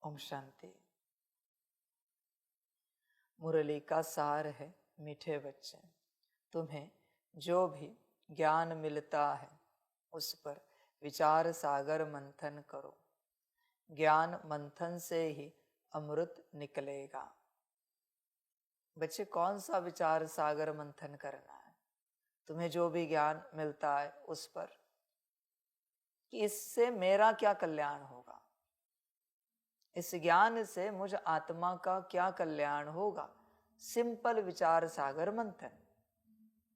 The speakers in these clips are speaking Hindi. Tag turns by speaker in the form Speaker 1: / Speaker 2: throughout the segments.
Speaker 1: ओम शांति। मुरली का सार है मीठे बच्चे, तुम्हें जो भी ज्ञान मिलता है उस पर विचार सागर मंथन करो। ज्ञान मंथन से ही अमृत निकलेगा। बच्चे, कौन सा विचार सागर मंथन करना है? तुम्हें जो भी ज्ञान मिलता है उस पर कि इससे मेरा क्या कल्याण होगा, इस ज्ञान से मुझ आत्मा का क्या कल्याण होगा। सिंपल विचार सागर मंथन।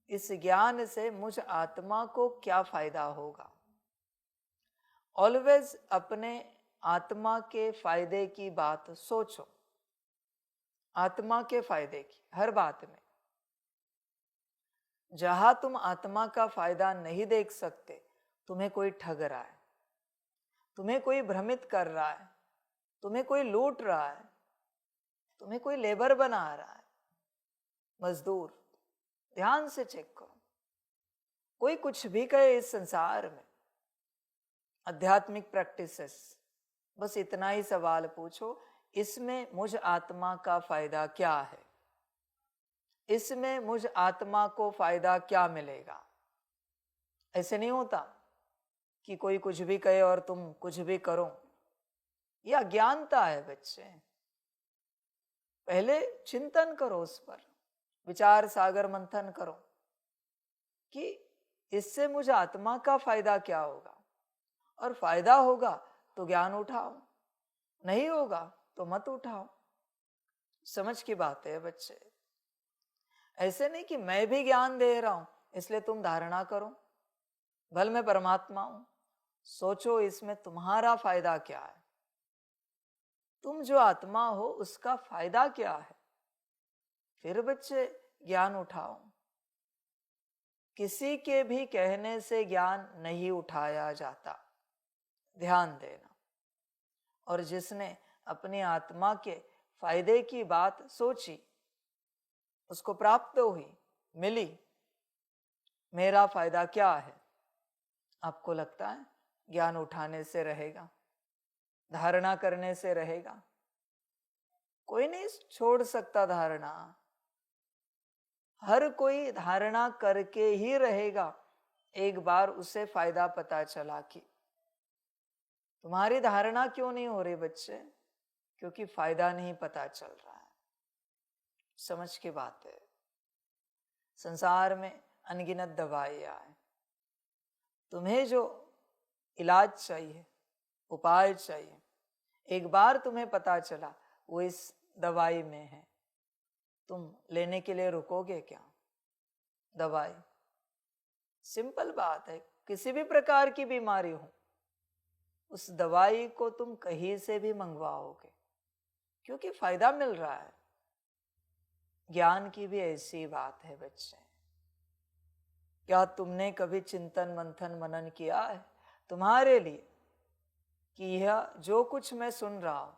Speaker 1: इस ज्ञान से मुझ आत्मा को क्या फायदा होगा। ऑलवेज अपने आत्मा के फायदे की बात सोचो, आत्मा के फायदे की हर बात में। जहां तुम आत्मा का फायदा नहीं देख सकते, तुम्हें कोई ठग रहा है, तुम्हें कोई भ्रमित कर रहा है, तुम्हें कोई लूट रहा है, तुम्हें कोई लेबर बना रहा है, मजदूर। ध्यान से चेक करो। कोई कुछ भी कहे इस संसार में, आध्यात्मिक प्रैक्टिसेस, बस इतना ही सवाल पूछो, इसमें मुझ आत्मा का फायदा क्या है, इसमें मुझ आत्मा को फायदा क्या मिलेगा। ऐसे नहीं होता कि कोई कुछ भी कहे और तुम कुछ भी करो। यह अज्ञानता है बच्चे। पहले चिंतन करो उस पर, विचार सागर मंथन करो कि इससे मुझे आत्मा का फायदा क्या होगा। और फायदा होगा तो ज्ञान उठाओ, नहीं होगा तो मत उठाओ। समझ की बात है बच्चे। ऐसे नहीं कि मैं भी ज्ञान दे रहा हूं इसलिए तुम धारणा करो भल मैं परमात्मा हूं। सोचो इसमें तुम्हारा फायदा क्या है, तुम जो आत्मा हो उसका फायदा क्या है, फिर बच्चे ज्ञान उठाओ। किसी के भी कहने से ज्ञान नहीं उठाया जाता, ध्यान देना। और जिसने अपनी आत्मा के फायदे की बात सोची, उसको प्राप्त हुई, मिली, मेरा फायदा क्या है, आपको लगता है ज्ञान उठाने से रहेगा, धारणा करने से रहेगा? कोई नहीं छोड़ सकता धारणा। हर कोई धारणा करके ही रहेगा एक बार उसे फायदा पता चला कि। तुम्हारी धारणा क्यों नहीं हो रही बच्चे? क्योंकि फायदा नहीं पता चल रहा है। समझ की बात है। संसार में अनगिनत दवाइयां हैं, तुम्हें जो इलाज चाहिए, उपाय चाहिए, एक बार तुम्हें पता चला वो इस दवाई में है, तुम लेने के लिए रुकोगे क्या? दवाई सिंपल बात है। किसी भी प्रकार की बीमारी हो, उस दवाई को तुम कहीं से भी मंगवाओगे क्योंकि फायदा मिल रहा है। ज्ञान की भी ऐसी बात है बच्चे। क्या तुमने कभी चिंतन मंथन मनन किया है तुम्हारे लिए कि यह जो कुछ मैं सुन रहा हूं,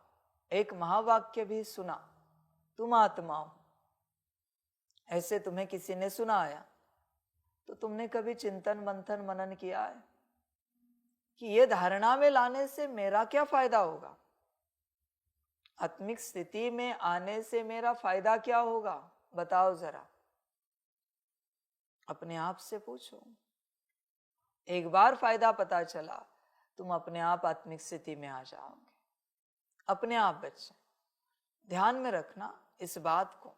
Speaker 1: एक महावाक्य भी सुना, तुम आत्मा हो, ऐसे तुम्हें किसी ने सुनाया तो तुमने कभी चिंतन मंथन मनन किया है कि ये धारणा में लाने से मेरा क्या फायदा होगा, आत्मिक स्थिति में आने से मेरा फायदा क्या होगा? बताओ जरा, अपने आप से पूछो। एक बार फायदा पता चला, तुम अपने आप आत्मिक स्थिति में आ जाओगे, अपने आप बच्चे। ध्यान में रखना इस बात को।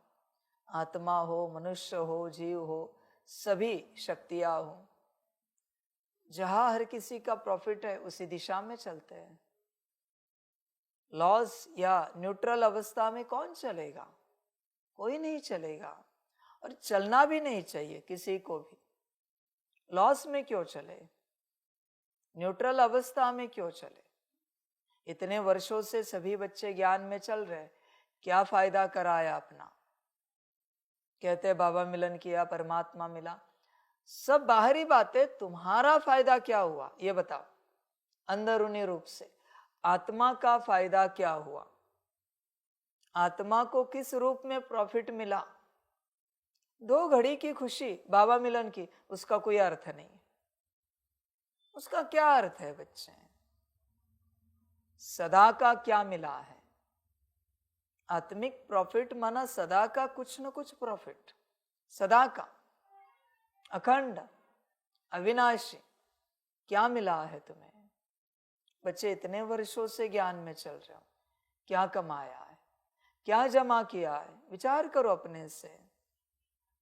Speaker 1: आत्मा हो, मनुष्य हो, जीव हो, सभी शक्तियां हो, जहां हर किसी का प्रॉफिट है उसी दिशा में चलते हैं। लॉस या न्यूट्रल अवस्था में कौन चलेगा? कोई नहीं चलेगा, और चलना भी नहीं चाहिए किसी को भी। लॉस में क्यों चले, न्यूट्रल अवस्था में क्यों चले? इतने वर्षों से सभी बच्चे ज्ञान में चल रहे, क्या फायदा कराया अपना? कहते बाबा मिलन किया, परमात्मा मिला, सब बाहरी बातें, तुम्हारा फायदा क्या हुआ ये बताओ। अंदरूनी रूप से आत्मा का फायदा क्या हुआ? आत्मा को किस रूप में प्रॉफिट मिला? 2 घड़ी की खुशी बाबा मिलन की, उसका कोई अर्थ नहीं। उसका क्या अर्थ है बच्चे? सदा का क्या मिला है? आत्मिक प्रॉफिट माना सदा का कुछ न कुछ प्रॉफिट, सदा का, अखंड, अविनाशी। क्या मिला है तुम्हें? बच्चे इतने वर्षों से ज्ञान में चल रहे हो, क्या कमाया है, क्या जमा किया है? विचार करो अपने से।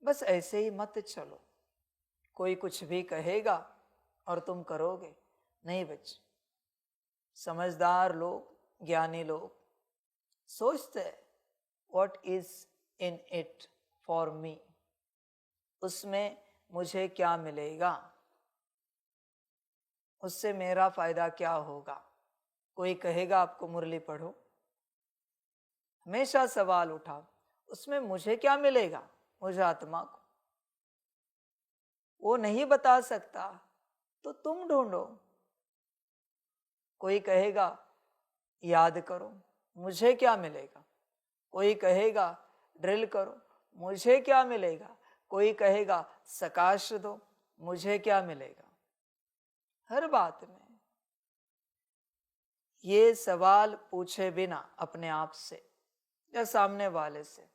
Speaker 1: बस ऐसे ही मत चलो, कोई कुछ भी कहेगा और तुम करोगे नहीं। बच्चे समझदार लोग, ज्ञानी लोग सोचते हैं what is in it for me, उसमें मुझे क्या मिलेगा, उससे मेरा फायदा क्या होगा। कोई कहेगा आपको मुरली पढ़ो, हमेशा सवाल उठाओ, उसमें मुझे क्या मिलेगा, मुझे आत्मा को। वो नहीं बता सकता तो तुम ढूंढो। कोई कहेगा याद करो, मुझे क्या मिलेगा। कोई कहेगा ड्रिल करो, मुझे क्या मिलेगा। कोई कहेगा सकाश दो, मुझे क्या मिलेगा। हर बात में ये सवाल पूछे बिना अपने आप से या सामने वाले से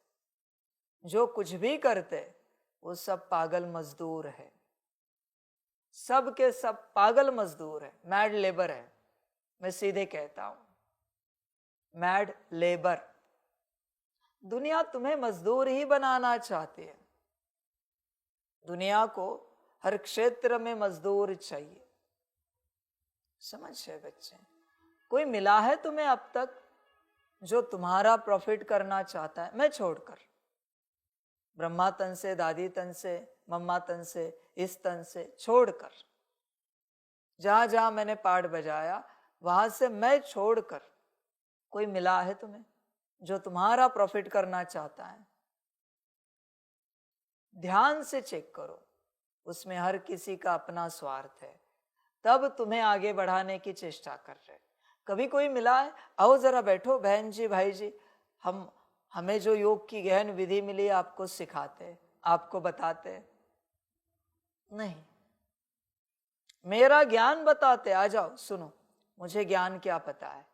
Speaker 1: जो कुछ भी करते वो सब पागल मजदूर है। सब के सब पागल मजदूर है, मैड लेबर है। मैं सीधे कहता हूं, मैड लेबर। दुनिया तुम्हें मजदूर ही बनाना चाहती है। दुनिया को हर क्षेत्र में मजदूर चाहिए। समझ है बच्चे? कोई मिला है तुम्हें अब तक जो तुम्हारा प्रॉफिट करना चाहता है? मैं छोड़कर, ब्रह्मा तन से, दादी तन से, मम्मा तन से, इस तन से छोड़कर, जहां जहां मैंने पाठ बजाया वहां से मैं छोड़कर, कोई मिला है तुम्हें जो तुम्हारा प्रॉफिट करना चाहता है? ध्यान से चेक करो, उसमें हर किसी का अपना स्वार्थ है, तब तुम्हें आगे बढ़ाने की चेष्टा कर रहे। कभी कोई मिला है, आओ जरा बैठो बहन जी, भाई जी, हमें जो योग की गहन विधि मिली आपको सिखाते, आपको बताते? नहीं, मेरा ज्ञान बताते, आ जाओ सुनो। मुझे ज्ञान क्या पता है,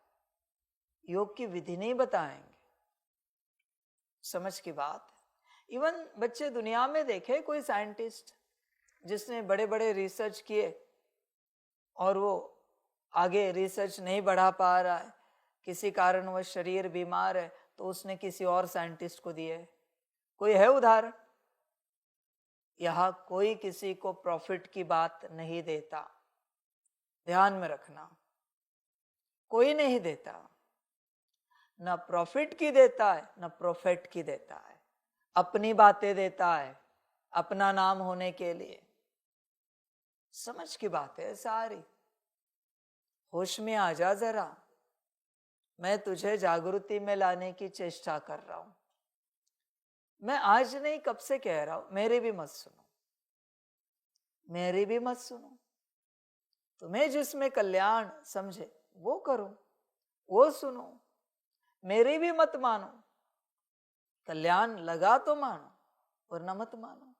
Speaker 1: योग की विधि नहीं बताएंगे। समझ की बात है। इवन बच्चे दुनिया में देखे कोई साइंटिस्ट जिसने बड़े बड़े रिसर्च किए और वो आगे रिसर्च नहीं बढ़ा पा रहा है, किसी कारण वह शरीर बीमार है, तो उसने किसी और साइंटिस्ट को दिए? कोई है उदाहरण? यहां कोई किसी को प्रॉफिट की बात नहीं देता, ध्यान में रखना। कोई नहीं देता, ना प्रॉफिट की देता है ना प्रॉफिट की देता है। अपनी बातें देता है अपना नाम होने के लिए। समझ की बात है सारी। होश में आ जा जरा, मैं तुझे जागृति में लाने की चेष्टा कर रहा हूं। मैं आज नहीं कब से कह रहा हूं, मेरी भी मत सुनो, मेरी भी मत सुनो। तुम्हें जिसमें कल्याण समझे वो करो, वो सुनो, मेरी भी मत मानो। कल्याण लगा तो मानो वरना मत मानो।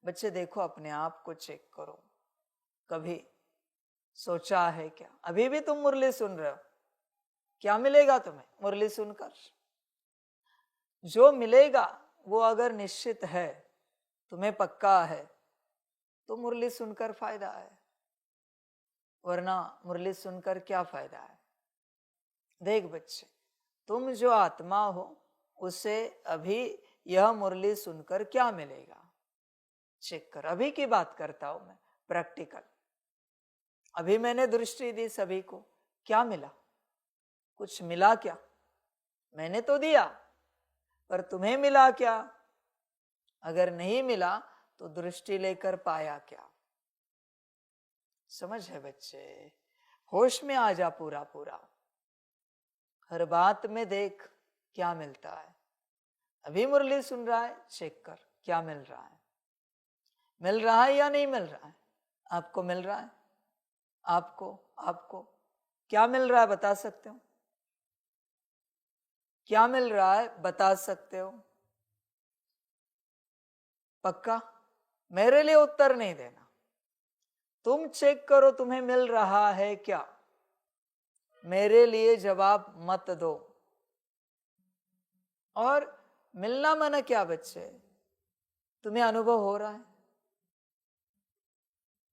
Speaker 1: बच्चे देखो, अपने आप को चेक करो, कभी सोचा है क्या? अभी भी तुम मुरली सुन रहे हो, क्या मिलेगा तुम्हें मुरली सुनकर? जो मिलेगा वो अगर निश्चित है, तुम्हें पक्का है, तो मुरली सुनकर फायदा है, वरना मुरली सुनकर क्या फायदा है? देख बच्चे, तुम जो आत्मा हो उसे अभी यह मुरली सुनकर क्या मिलेगा चेक कर। अभी की बात करता हूं मैं, प्रैक्टिकल। अभी मैंने दृष्टि दी सभी को, क्या मिला? कुछ मिला क्या? मैंने तो दिया, पर तुम्हें मिला क्या? अगर नहीं मिला तो दृष्टि लेकर पाया क्या? समझ है बच्चे? होश में आ जा पूरा पूरा। हर बात में देख क्या मिलता है। अभी मुरली सुन रहा है, चेक कर क्या मिल रहा है। मिल रहा है या नहीं मिल रहा है? आपको मिल रहा है? आपको क्या मिल रहा है बता सकते हो? क्या मिल रहा है बता सकते हो? पक्का? मेरे लिए उत्तर नहीं देना, तुम चेक करो तुम्हें मिल रहा है क्या। मेरे लिए जवाब मत दो। और मिलना माना क्या बच्चे? तुम्हें अनुभव हो रहा है?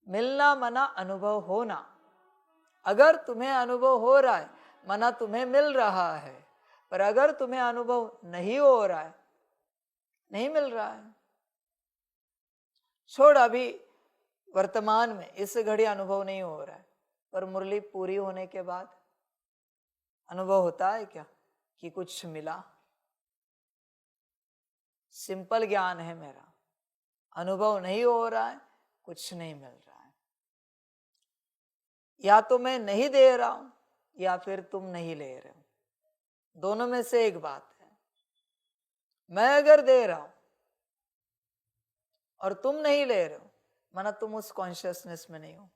Speaker 1: मिलना माना अनुभव होना। अगर तुम्हें अनुभव हो रहा है माना तुम्हें मिल रहा है, पर अगर तुम्हें अनुभव नहीं हो रहा है, नहीं मिल रहा है, छोड़, अभी वर्तमान में इस घड़ी अनुभव नहीं हो रहा है, पर मुरली पूरी होने के बाद अनुभव होता है क्या कि कुछ मिला? सिंपल ज्ञान है मेरा, अनुभव नहीं हो रहा है, कुछ नहीं मिल रहा है। या तो मैं नहीं दे रहा हूं या फिर तुम नहीं ले रहे हो, दोनों में से एक बात है। मैं अगर दे रहा हूं और तुम नहीं ले रहे हो, माना तुम उस कॉन्शियसनेस में नहीं हो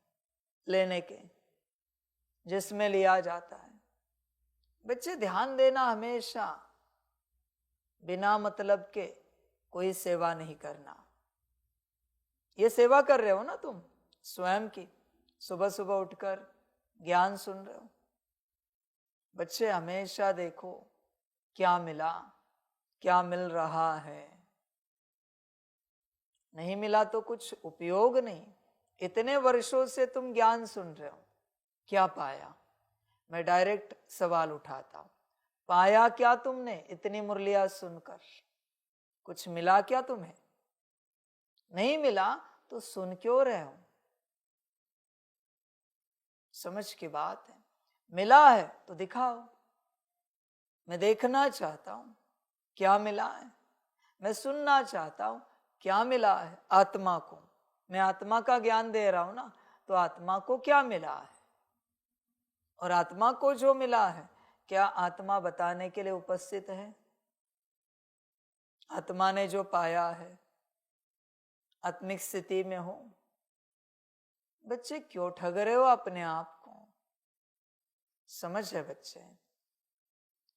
Speaker 1: लेने के, जिसमें लिया जाता है। बच्चे ध्यान देना, हमेशा बिना मतलब के कोई सेवा नहीं करना। ये सेवा कर रहे हो ना तुम स्वयं की, सुबह सुबह उठकर ज्ञान सुन रहे हो। बच्चे हमेशा देखो क्या मिला, क्या मिल रहा है। नहीं मिला तो कुछ उपयोग नहीं। इतने वर्षों से तुम ज्ञान सुन रहे हो, क्या पाया? मैं डायरेक्ट सवाल उठाता हूं, पाया क्या तुमने इतनी मुरलियां सुनकर? कुछ मिला क्या तुम्हें? नहीं मिला तो सुन क्यों रहे हो? समझ की बात है। मिला है तो दिखाओ। मैं देखना चाहता हूं क्या मिला है, मैं सुनना चाहता हूं क्या मिला है। आत्मा को, मैं आत्मा का ज्ञान दे रहा हूं ना, तो आत्मा को क्या मिला है, और आत्मा को जो मिला है, क्या आत्मा बताने के लिए उपस्थित है? आत्मा ने जो पाया है, आत्मिक स्थिति में हो। बच्चे क्यों ठग रहे हो अपने आप को? समझ है बच्चे?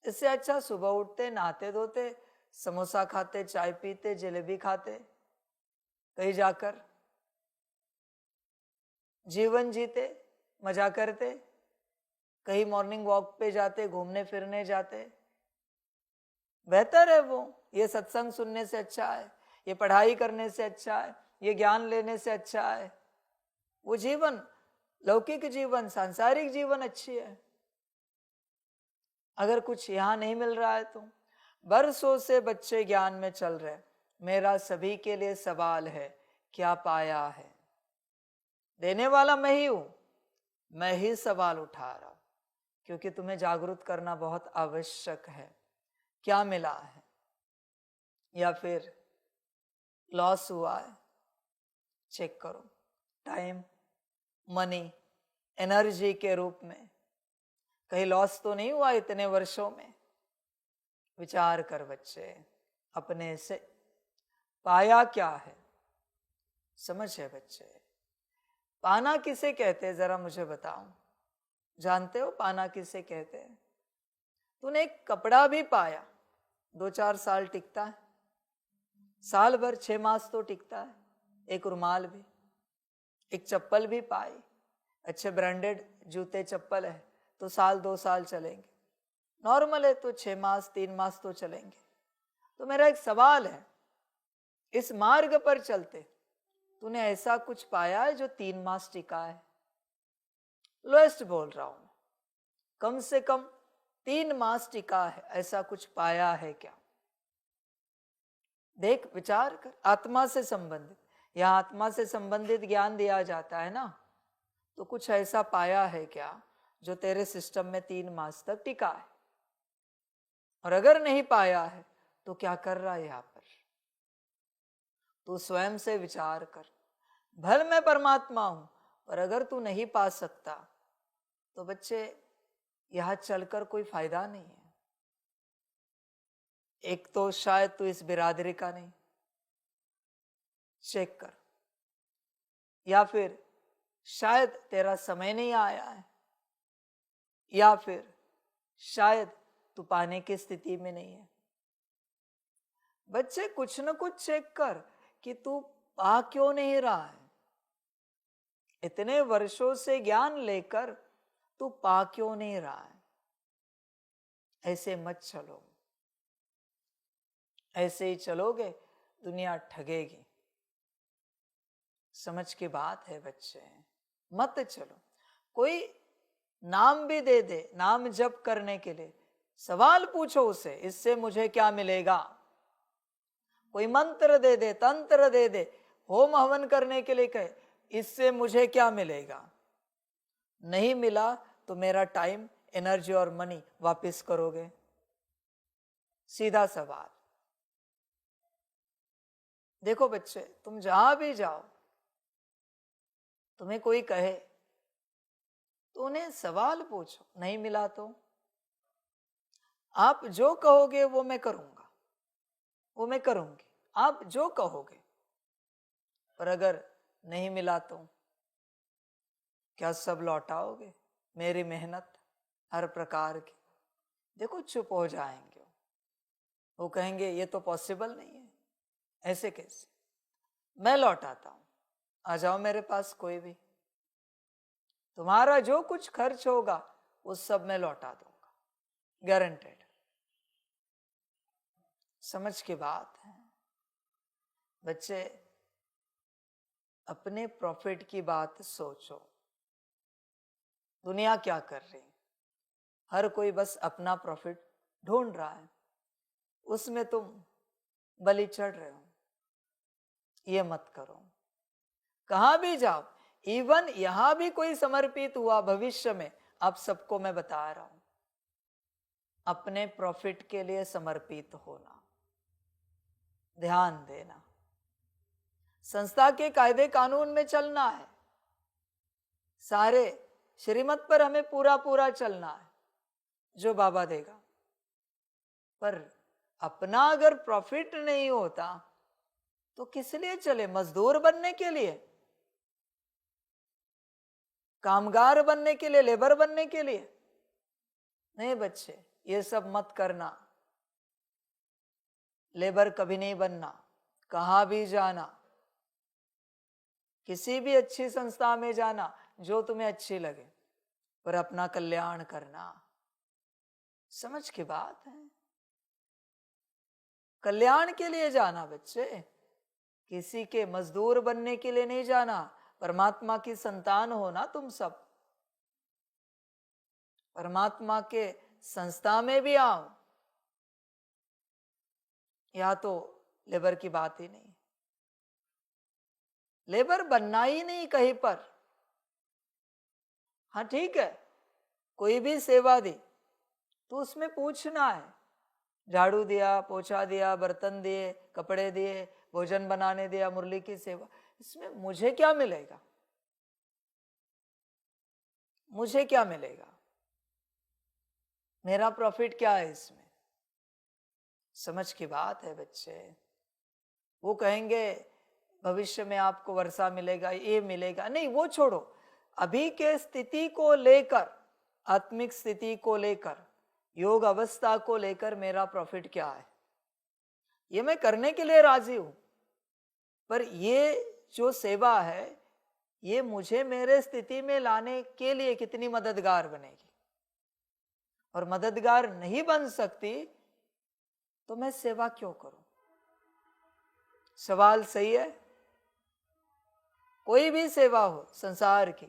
Speaker 1: इससे अच्छा सुबह उठते, नहाते धोते, समोसा खाते, चाय पीते, जलेबी खाते, कहीं जाकर जीवन जीते, मजा करते, कहीं मॉर्निंग वॉक पे जाते, घूमने फिरने जाते। बेहतर है वो। ये सत्संग सुनने से अच्छा है, ये पढ़ाई करने से अच्छा है, ये ज्ञान लेने से अच्छा है। वो जीवन, लौकिक जीवन, सांसारिक जीवन अच्छी है। अगर कुछ यहां नहीं मिल रहा है तो बरसों से बच्चे ज्ञान में चल रहे। मेरा सभी के लिए सवाल है, क्या पाया है? देने वाला मैं ही हूं, मैं ही सवाल उठा रहा हूं, क्योंकि तुम्हें जागरूक करना बहुत आवश्यक है। क्या मिला है, या फिर लॉस हुआ है? चेक करो। टाइम, मनी, एनर्जी के रूप में कहीं लॉस तो नहीं हुआ इतने वर्षों में? विचार कर बच्चे अपने से, पाया क्या है? समझ है बच्चे? पाना किसे कहते हैं जरा मुझे बताओ, जानते हो पाना किसे कहते हैं? तूने एक कपड़ा भी पाया, 2-4 साल टिकता है, साल भर 6 मास तो टिकता है। एक रुमाल भी, एक चप्पल भी पाई, अच्छे ब्रांडेड जूते चप्पल है तो साल 2 साल चलेंगे, नॉर्मल है तो 6 मास 3 मास तो चलेंगे। तो मेरा एक सवाल है, इस मार्ग पर चलते तूने ऐसा कुछ पाया है जो 3 मास टिका है? लोएस्ट बोल रहा हूं, कम से कम 3 मास टिका है, ऐसा कुछ पाया है क्या? देख, विचार कर। आत्मा से संबंधित, या आत्मा से संबंधित ज्ञान दिया जाता है ना, तो कुछ ऐसा पाया है क्या जो तेरे सिस्टम में 3 मास तक टिका है? और अगर नहीं पाया है तो क्या कर रहा है यहां पर? तू स्वयं से विचार कर। भल मैं परमात्मा हूं, पर अगर तू नहीं पा सकता तो बच्चे यहां चलकर कोई फायदा नहीं है। एक तो शायद तू इस बिरादरी का नहीं, चेक कर, या फिर शायद तेरा समय नहीं आया है, या फिर शायद तू पाने की स्थिति में नहीं है। बच्चे कुछ न कुछ चेक कर कि तू पा क्यों नहीं रहा है। इतने वर्षों से ज्ञान लेकर तू पा क्यों नहीं रहा है? ऐसे मत चलो। ऐसे ही चलोगे दुनिया ठगेगी। समझ की बात है बच्चे, मत चलो। कोई नाम भी दे दे, नाम जप करने के लिए सवाल पूछो उसे, इससे मुझे क्या मिलेगा। कोई मंत्र दे दे, तंत्र दे दे, होम हवन करने के लिए कहे, इससे मुझे क्या मिलेगा। नहीं मिला तो मेरा टाइम, एनर्जी और मनी वापस करोगे। सीधा सवाल। देखो बच्चे, तुम जहां भी जाओ, तुम्हें कोई कहे तो उन्हें सवाल पूछो। नहीं मिला तो आप जो कहोगे वो मैं करूंगा, वो मैं करूंगी, आप जो कहोगे। पर अगर नहीं मिला तो क्या सब लौटाओगे मेरी मेहनत हर प्रकार की? देखो चुप हो जाएंगे, वो कहेंगे ये तो पॉसिबल नहीं है, ऐसे कैसे। मैं लौटाता हूं, आ जाओ मेरे पास कोई भी, तुम्हारा जो कुछ खर्च होगा वो सब मैं लौटा दूंगा, गारंटेड। समझ की बात है बच्चे, अपने प्रॉफिट की बात सोचो। दुनिया क्या कर रही, हर कोई बस अपना प्रॉफिट ढूंढ रहा है, उसमें तुम बलि चढ़ रहे हो। ये मत करो। कहां भी जाओ, इवन यहां भी कोई समर्पित हुआ भविष्य में, आप सबको मैं बता रहा हूं, अपने प्रॉफिट के लिए समर्पित होना, ध्यान देना। संस्था के कायदे कानून में चलना है, सारे श्रीमत पर हमें पूरा पूरा चलना है, जो बाबा देगा। पर अपना अगर प्रॉफिट नहीं होता तो किस लिए चले? मजदूर बनने के लिए, कामगार बनने के लिए, लेबर बनने के लिए? नहीं बच्चे, ये सब मत करना। लेबर कभी नहीं बनना। कहां भी जाना, किसी भी अच्छी संस्था में जाना जो तुम्हें अच्छी लगे, पर अपना कल्याण करना। समझ की बात है, कल्याण के लिए जाना बच्चे, किसी के मजदूर बनने के लिए नहीं जाना। परमात्मा की संतान हो ना तुम सब, परमात्मा के संस्था में भी आओ। या तो लेबर की बात ही नहीं, लेबर बनना ही नहीं कहीं पर। हाँ ठीक है, कोई भी सेवा दी तो उसमें पूछना है, झाड़ू दिया, पोछा दिया, बर्तन दिए, कपड़े दिए, भोजन बनाने दिया, मुरली की सेवा, इसमें मुझे क्या मिलेगा? मुझे क्या मिलेगा? मेरा प्रॉफिट क्या है इसमें? समझ की बात है बच्चे। वो कहेंगे भविष्य में आपको वर्षा मिलेगा, ये मिलेगा, नहीं वो छोड़ो। अभी के स्थिति को लेकर, आत्मिक स्थिति को लेकर, योग अवस्था को लेकर मेरा प्रॉफिट क्या है, ये मैं करने के लिए राजी हूं। पर ये जो सेवा है, ये मुझे मेरे स्थिति में लाने के लिए कितनी मददगार बनेगी। और मददगार नहीं बन सकती तो मैं सेवा क्यों करूं? सवाल सही है। कोई भी सेवा हो संसार की,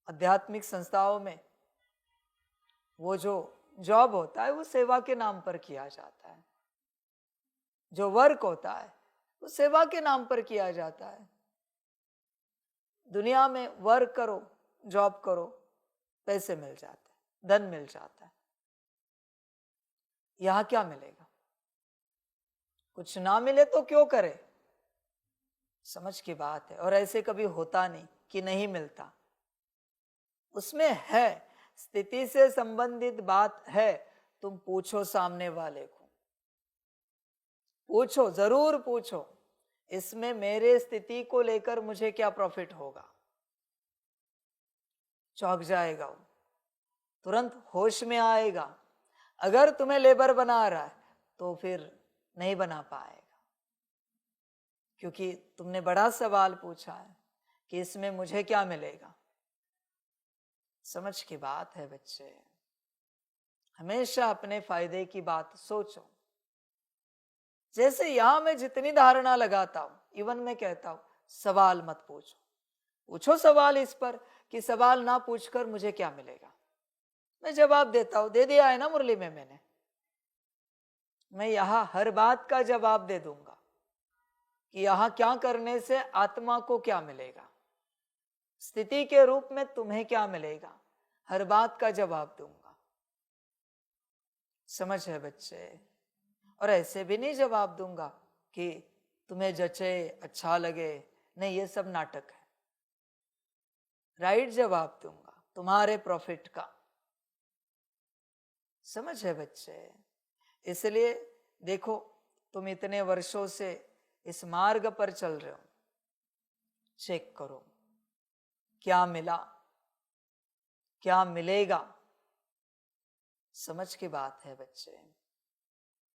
Speaker 1: आध्यात्मिक संस्थाओं में वो जो जॉब होता है वो सेवा के नाम पर किया जाता है, जो वर्क होता है वो सेवा के नाम पर किया जाता है। दुनिया में वर्क करो, जॉब करो, पैसे मिल जाते हैं, धन मिल जाता है। यहां क्या मिलेगा? कुछ ना मिले तो क्यों करे? समझ की बात है। और ऐसे कभी होता नहीं कि नहीं मिलता, उसमें है, स्थिति से संबंधित बात है। तुम पूछो सामने वाले को, पूछो, जरूर पूछो, इसमें मेरे स्थिति को लेकर मुझे क्या प्रॉफिट होगा। चौंक जाएगा वो, तुरंत होश में आएगा। अगर तुम्हें लेबर बना रहा है तो फिर नहीं बना पाएगा, क्योंकि तुमने बड़ा सवाल पूछा है कि इसमें मुझे क्या मिलेगा। समझ की बात है बच्चे, हमेशा अपने फायदे की बात सोचो। जैसे यहां मैं जितनी धारणा लगाता हूं, इवन मैं कहता हूं सवाल मत पूछो, पूछो सवाल इस पर कि सवाल ना पूछकर मुझे क्या मिलेगा। मैं जवाब देता हूं, दे दिया है ना मुरली में मैंने। मैं यहां हर बात का जवाब दे दूंगा कि यहां क्या करने से आत्मा को क्या मिलेगा, स्थिति के रूप में तुम्हें क्या मिलेगा, हर बात का जवाब दूंगा। समझ है बच्चे? और ऐसे भी नहीं जवाब दूंगा कि तुम्हें जचे, अच्छा लगे, नहीं, ये सब नाटक है। राइट जवाब दूंगा तुम्हारे प्रॉफिट का। समझ है बच्चे? इसलिए देखो, तुम इतने वर्षों से इस मार्ग पर चल रहे हो, चेक करो क्या मिला, क्या मिलेगा। समझ की बात है बच्चे।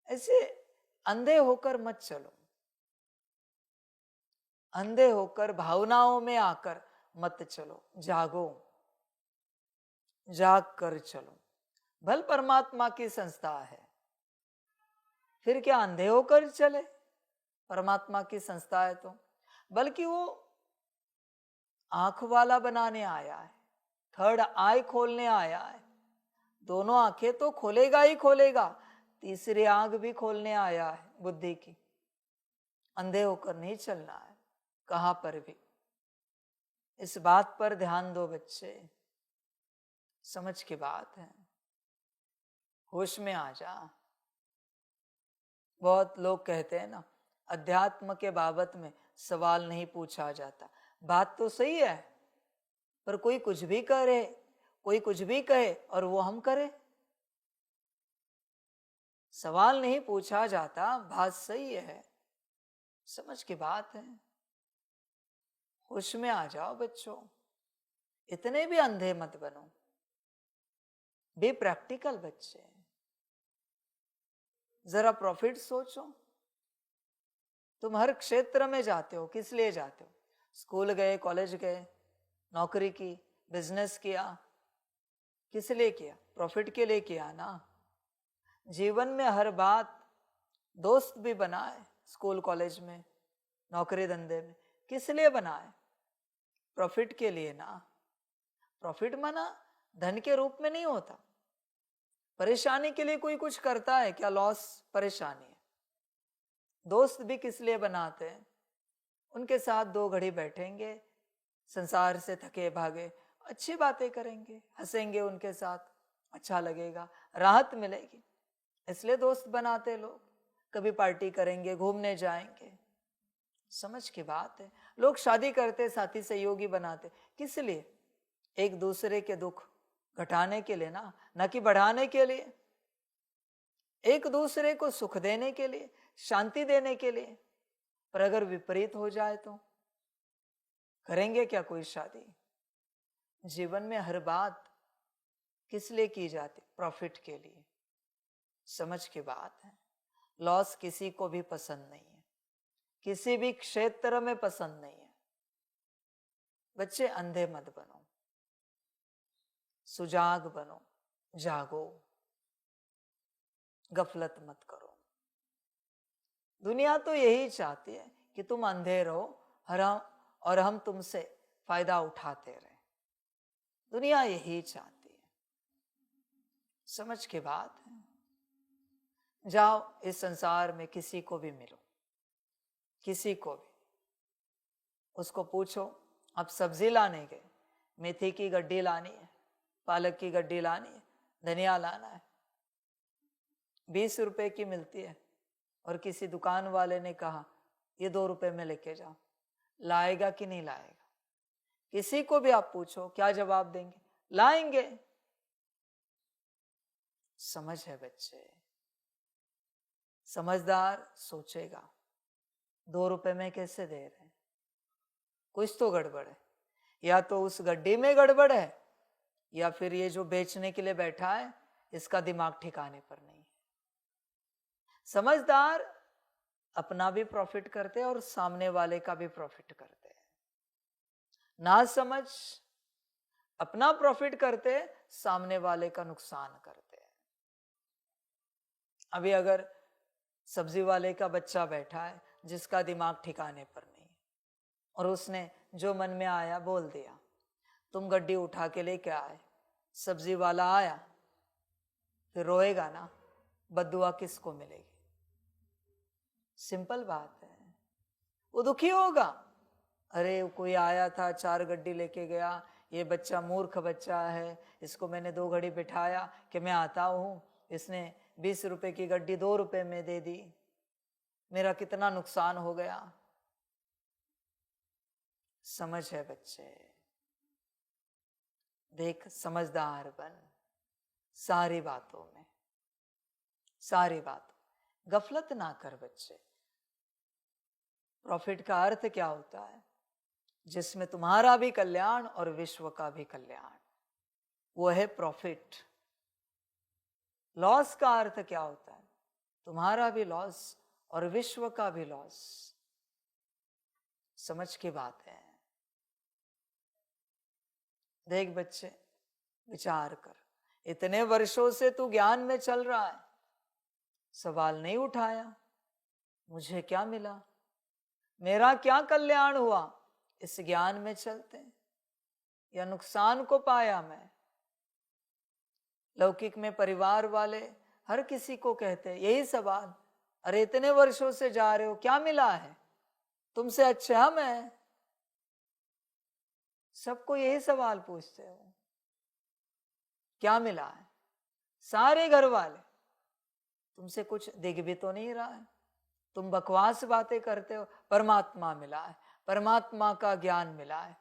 Speaker 1: ऐसे अंधे होकर मत चलो, अंधे होकर भावनाओं में आकर मत चलो, जागो, जाग कर चलो। भल परमात्मा की संस्था है, फिर क्या अंधे होकर चले? परमात्मा की संस्था है तो, बल्कि वो आंख वाला बनाने आया है, थर्ड आई खोलने आया है। दोनों आंखें तो खोलेगा ही खोलेगा, तीसरी आंख भी खोलने आया है बुद्धि की। अंधे होकर नहीं चलना है कहां पर भी। इस बात पर ध्यान दो बच्चे, समझ की बात है। होश में आ जा। बहुत लोग कहते हैं ना, अध्यात्म के बाबत में सवाल नहीं पूछा जाता। बात तो सही है, पर कोई कुछ भी करे, कोई कुछ भी कहे और वो हम करें। सवाल नहीं पूछा जाता, बात सही है, समझ की बात है। होश में आ जाओ बच्चों, इतने भी अंधे मत बनो, बी प्रैक्टिकल बच्चे। जरा प्रॉफिट सोचो। तुम हर क्षेत्र में जाते हो, किस लिए जाते हो? स्कूल गए, कॉलेज गए, नौकरी की, बिजनेस किया, किस लिए किया? प्रॉफिट के लिए किया ना। जीवन में हर बात, दोस्त भी बनाए स्कूल कॉलेज में, नौकरी धंधे में, किस लिए बनाए? प्रॉफिट के लिए ना। प्रॉफिट माना धन के रूप में नहीं होता। परेशानी के लिए कोई कुछ करता है क्या? लॉस, परेशानी है। दोस्त भी किस लिए बनाते हैं? उनके साथ 2 घड़ी बैठेंगे, संसार से थके भागे, अच्छी बातें करेंगे, हंसेंगे उनके साथ, अच्छा लगेगा, राहत मिलेगी, इसलिए दोस्त बनाते लोग। कभी पार्टी करेंगे, घूमने जाएंगे। समझ की बात है। लोग शादी करते, साथी सहयोगी बनाते, किस लिए? एक दूसरे के दुख घटाने के लिए ना, न कि बढ़ाने के लिए। एक दूसरे को सुख देने के लिए, शांति देने के लिए। पर अगर विपरीत हो जाए तो करेंगे क्या कोई शादी? जीवन में हर बात किस लिए की जाती? प्रॉफिट के लिए। समझ की बात है। लॉस किसी को भी पसंद नहीं है, किसी भी क्षेत्र में पसंद नहीं है। बच्चे अंधे मत बनो, सुजाग बनो, जागो, गफलत मत करो। दुनिया तो यही चाहती है कि तुम अंधे रहो और हम तुमसे फायदा उठाते रहे। दुनिया यही चाहती है। समझ की बात है। जाओ इस संसार में किसी को भी मिलो, किसी को भी, उसको पूछो, आप सब्जी लाने गए, मेथी की गड्डी लानी है, पालक की गड्डी लानी है, धनिया लाना है, 20 रुपए की मिलती है, और किसी दुकान वाले ने कहा ये 2 रुपए में लेके जाओ, लाएगा कि नहीं लाएगा? किसी को भी आप पूछो, क्या जवाब देंगे? लाएंगे। समझ है बच्चे? समझदार सोचेगा 2 रुपए में कैसे दे रहे हैं, कुछ तो गड़बड़ है। या तो उस गड्डी में गड़बड़ है, या फिर ये जो बेचने के लिए बैठा है इसका दिमाग ठिकाने पर नहीं है। समझदार अपना भी प्रॉफिट करते हैं और सामने वाले का भी प्रॉफिट करते हैं। ना समझ अपना प्रॉफिट करते हैं, सामने वाले का नुकसान करते हैं। अभी अगर सब्जी वाले का बच्चा बैठा है जिसका दिमाग ठिकाने पर नहीं है, और उसने जो मन में आया बोल दिया। तुम गड्डी उठा के लेके आए, सब्जी वाला आया, फिर रोएगा ना, बद्दुआ किसको मिलेगी? सिंपल बात है। वो दुखी होगा, अरे कोई आया था 4 गड्डी लेके गया, ये बच्चा मूर्ख बच्चा है, इसको मैंने 2 घड़ी बिठाया कि मैं आता हूँ, इसने 20 रुपए की गड्डी 2 रुपए में दे दी, मेरा कितना नुकसान हो गया। समझ है बच्चे? देख, समझदार बन सारी बातों में, सारी बातों, गफलत ना कर बच्चे। प्रॉफिट का अर्थ क्या होता है? जिसमें तुम्हारा भी कल्याण और विश्व का भी कल्याण, वो है प्रॉफिट। लॉस का अर्थ क्या होता है? तुम्हारा भी लॉस और विश्व का भी लॉस। समझ की बात है। देख बच्चे, विचार कर, इतने वर्षों से तू ज्ञान में चल रहा है, सवाल नहीं उठाया मुझे क्या मिला, मेरा क्या कल्याण हुआ इस ज्ञान में चलते, या नुकसान को पाया मैं? लौकिक में परिवार वाले हर किसी को कहते हैं यही सवाल, अरे इतने वर्षों से जा रहे हो, क्या मिला है? तुमसे अच्छा हम है। सबको यही सवाल पूछते हो, क्या मिला है? सारे घर वाले, तुमसे कुछ दिख भी तो नहीं रहा है, तुम बकवास बातें करते हो। परमात्मा मिला है, परमात्मा का ज्ञान मिला है।